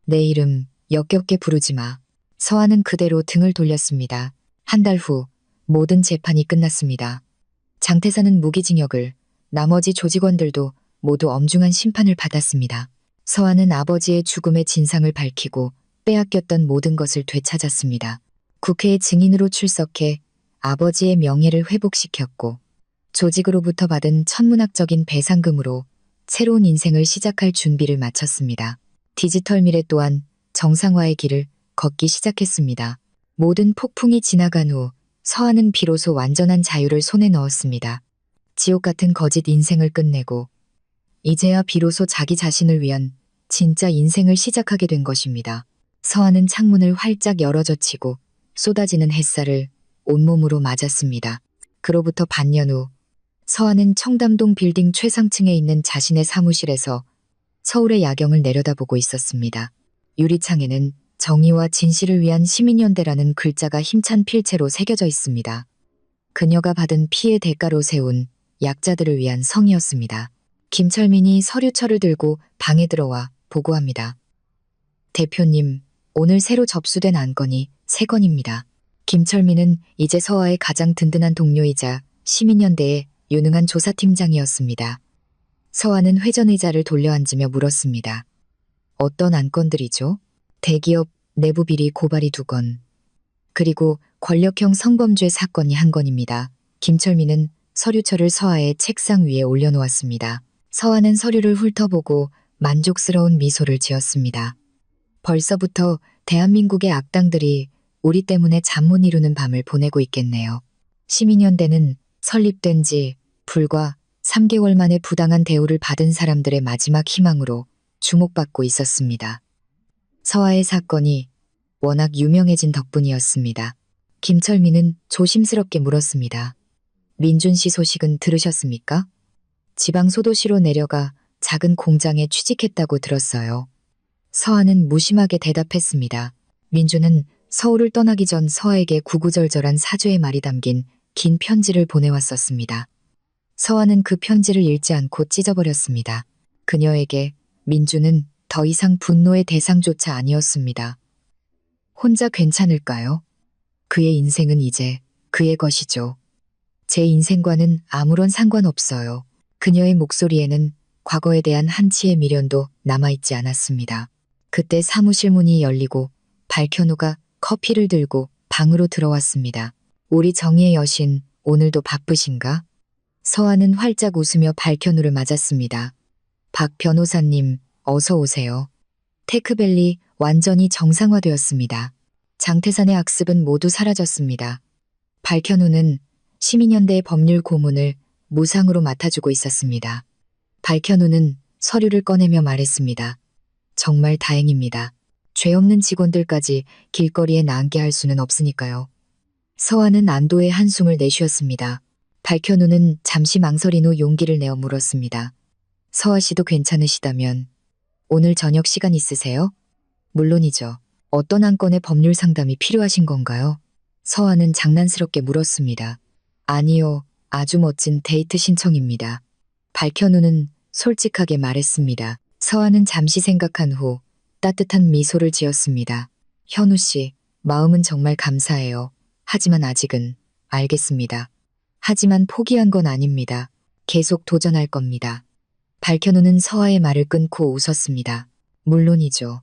내 이름 역겹게 부르지 마. 서아는 그대로 등을 돌렸습니다. 한 달 후 모든 재판이 끝났습니다. 장태산은 무기징역을, 나머지 조직원들도 모두 엄중한 심판을 받았습니다. 서아는 아버지의 죽음의 진상을 밝히고 빼앗겼던 모든 것을 되찾았습니다. 국회에 증인으로 출석해 아버지의 명예를 회복시켰고 조직으로부터 받은 천문학적인 배상금으로 새로운 인생을 시작할 준비를 마쳤습니다. 디지털 미래 또한 정상화의 길을 걷기 시작했습니다. 모든 폭풍이 지나간 후 서아는 비로소 완전한 자유를 손에 넣었습니다. 지옥 같은 거짓 인생을 끝내고 이제야 비로소 자기 자신을 위한 진짜 인생을 시작하게 된 것입니다. 서아는 창문을 활짝 열어젖히고 쏟아지는 햇살을 온몸으로 맞았습니다. 그로부터 반년 후 서아는 청담동 빌딩 최상층에 있는 자신의 사무실에서 서울의 야경을 내려다보고 있었습니다. 유리창에는 정의와 진실을 위한 시민연대라는 글자가 힘찬 필체로 새겨져 있습니다. 그녀가 받은 피해 대가로 세운 약자들을 위한 성이었습니다. 김철민이 서류철을 들고 방에 들어와 보고합니다. 대표님, 오늘 새로 접수된 안건이 3건입니다. 김철민은 이제 서아의 가장 든든한 동료이자 시민연대의 유능한 조사팀장이었습니다. 서아는 회전의자를 돌려앉으며 물었습니다. 어떤 안건들이죠? 대기업 내부 비리 고발이 2건, 그리고 권력형 성범죄 사건이 1건입니다. 김철민은 서류철을 서아의 책상 위에 올려놓았습니다. 서아는 서류를 훑어보고 만족스러운 미소를 지었습니다. 벌써부터 대한민국의 악당들이 우리 때문에 잠 못 이루는 밤을 보내고 있겠네요. 시민연대는 설립된 지 불과 3개월 만에 부당한 대우를 받은 사람들의 마지막 희망으로 주목받고 있었습니다. 서아의 사건이 워낙 유명해진 덕분이었습니다. 김철민은 조심스럽게 물었습니다. 민준 씨 소식은 들으셨습니까? 지방 소도시로 내려가 작은 공장에 취직했다고 들었어요. 서아는 무심하게 대답했습니다. 민준은 서울을 떠나기 전 서아에게 구구절절한 사죄의 말이 담긴 긴 편지를 보내왔었습니다. 서아는 그 편지를 읽지 않고 찢어버렸습니다. 그녀에게 민준은 더 이상 분노의 대상조차 아니었습니다. 혼자 괜찮을까요? 그의 인생은 이제 그의 것이죠. 제 인생과는 아무런 상관없어요. 그녀의 목소리에는 과거에 대한 한치의 미련도 남아있지 않았습니다. 그때 사무실 문이 열리고 박현우가 커피를 들고 방으로 들어왔습니다. 우리 정의의 여신, 오늘도 바쁘신가? 서아는 활짝 웃으며 박현우를 맞았습니다. 박 변호사님, 어서 오세요. 테크밸리 완전히 정상화되었습니다. 장태산의 악습은 모두 사라졌습니다. 박현우는 시민연대의 법률 고문을 무상으로 맡아주고 있었습니다. 박현우는 서류를 꺼내며 말했습니다. 정말 다행입니다. 죄 없는 직원들까지 길거리에 나앉게 할 수는 없으니까요. 서아는 안도의 한숨을 내쉬었습니다. 박현우는 잠시 망설인 후 용기를 내어 물었습니다. 서아 씨도 괜찮으시다면 오늘 저녁 시간 있으세요? 물론이죠. 어떤 한 건의 법률 상담이 필요하신 건가요? 서아는 장난스럽게 물었습니다. 아니요, 아주 멋진 데이트 신청입니다. 박현우는 솔직하게 말했습니다. 서아는 잠시 생각한 후 따뜻한 미소를 지었습니다. 현우 씨, 마음은 정말 감사해요. 하지만 아직은 알겠습니다. 하지만 포기한 건 아닙니다. 계속 도전할 겁니다. 박현우는 서아의 말을 끊고 웃었습니다. 물론이죠.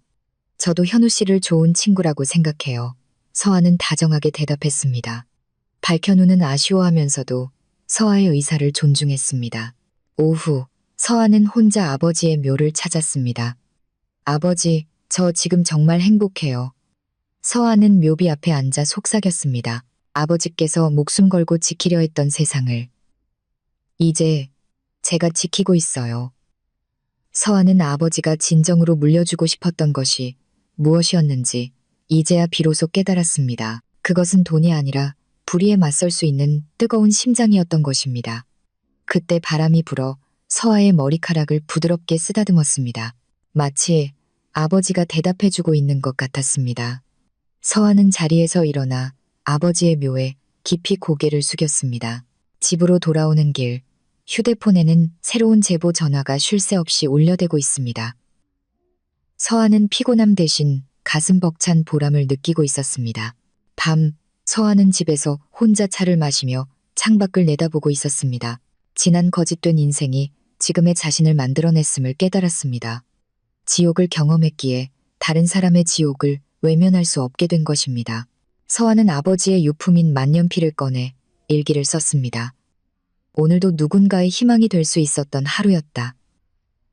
저도 현우 씨를 좋은 친구라고 생각해요. 서아는 다정하게 대답했습니다. 박현우는 아쉬워하면서도 서아의 의사를 존중했습니다. 오후, 서아는 혼자 아버지의 묘를 찾았습니다. 아버지, 저 지금 정말 행복해요. 서아는 묘비 앞에 앉아 속삭였습니다. 아버지께서 목숨 걸고 지키려 했던 세상을 이제 제가 지키고 있어요. 서아는 아버지가 진정으로 물려주고 싶었던 것이 무엇이었는지 이제야 비로소 깨달았습니다. 그것은 돈이 아니라 불의에 맞설 수 있는 뜨거운 심장이었던 것입니다. 그때 바람이 불어 서아의 머리카락을 부드럽게 쓰다듬었습니다. 마치 아버지가 대답해주고 있는 것 같았습니다. 서아는 자리에서 일어나 아버지의 묘에 깊이 고개를 숙였습니다. 집으로 돌아오는 길, 휴대폰에는 새로운 제보 전화가 쉴 새 없이 울려대고 있습니다. 서아는 피곤함 대신 가슴 벅찬 보람을 느끼고 있었습니다. 밤, 서아는 집에서 혼자 차를 마시며 창밖을 내다보고 있었습니다. 지난 거짓된 인생이 지금의 자신을 만들어냈음을 깨달았습니다. 지옥을 경험했기에 다른 사람의 지옥을 외면할 수 없게 된 것입니다. 서아는 아버지의 유품인 만년필을 꺼내 일기를 썼습니다. 오늘도 누군가의 희망이 될 수 있었던 하루였다.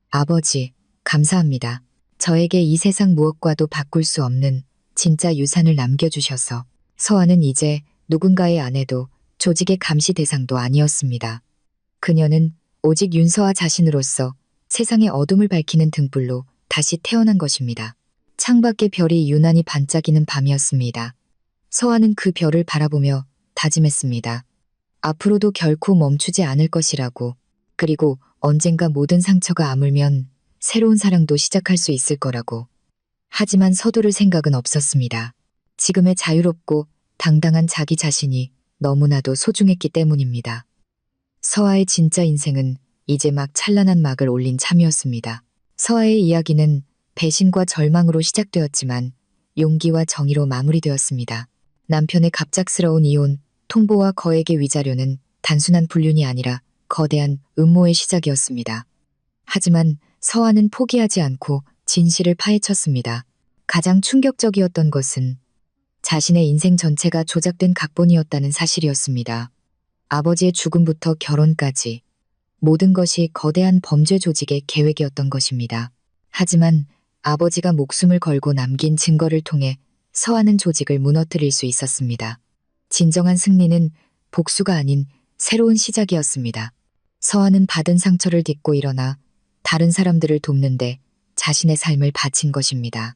아버지, 감사합니다. 저에게 이 세상 무엇과도 바꿀 수 없는 진짜 유산을 남겨주셔서. 서아는 이제 누군가의 아내도 조직의 감시 대상도 아니었습니다. 그녀는 오직 윤서아 자신으로서 세상의 어둠을 밝히는 등불로 다시 태어난 것입니다. 창밖의 별이 유난히 반짝이는 밤이었습니다. 서아는 그 별을 바라보며 다짐했습니다. 앞으로도 결코 멈추지 않을 것이라고. 그리고 언젠가 모든 상처가 아물면 새로운 사랑도 시작할 수 있을 거라고. 하지만 서두를 생각은 없었습니다. 지금의 자유롭고 당당한 자기 자신이 너무나도 소중했기 때문입니다. 서아의 진짜 인생은 이제 막 찬란한 막을 올린 참이었습니다. 서아의 이야기는 배신과 절망으로 시작되었지만 용기와 정의로 마무리되었습니다. 남편의 갑작스러운 이혼, 통보와 거액의 위자료는 단순한 불륜이 아니라 거대한 음모의 시작이었습니다. 하지만 서아는 포기하지 않고 진실을 파헤쳤습니다. 가장 충격적이었던 것은 자신의 인생 전체가 조작된 각본이었다는 사실이었습니다. 아버지의 죽음부터 결혼까지 모든 것이 거대한 범죄 조직의 계획이었던 것입니다. 하지만 아버지가 목숨을 걸고 남긴 증거를 통해 서아는 조직을 무너뜨릴 수 있었습니다. 진정한 승리는 복수가 아닌 새로운 시작이었습니다. 서아는 받은 상처를 딛고 일어나 다른 사람들을 돕는데 자신의 삶을 바친 것입니다.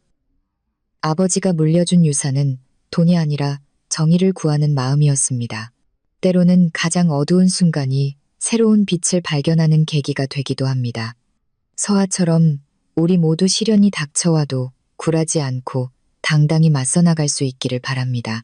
아버지가 물려준 유산은 돈이 아니라 정의를 구하는 마음이었습니다. 때로는 가장 어두운 순간이 새로운 빛을 발견하는 계기가 되기도 합니다. 서아처럼 우리 모두 시련이 닥쳐와도 굴하지 않고 당당히 맞서 나갈 수 있기를 바랍니다.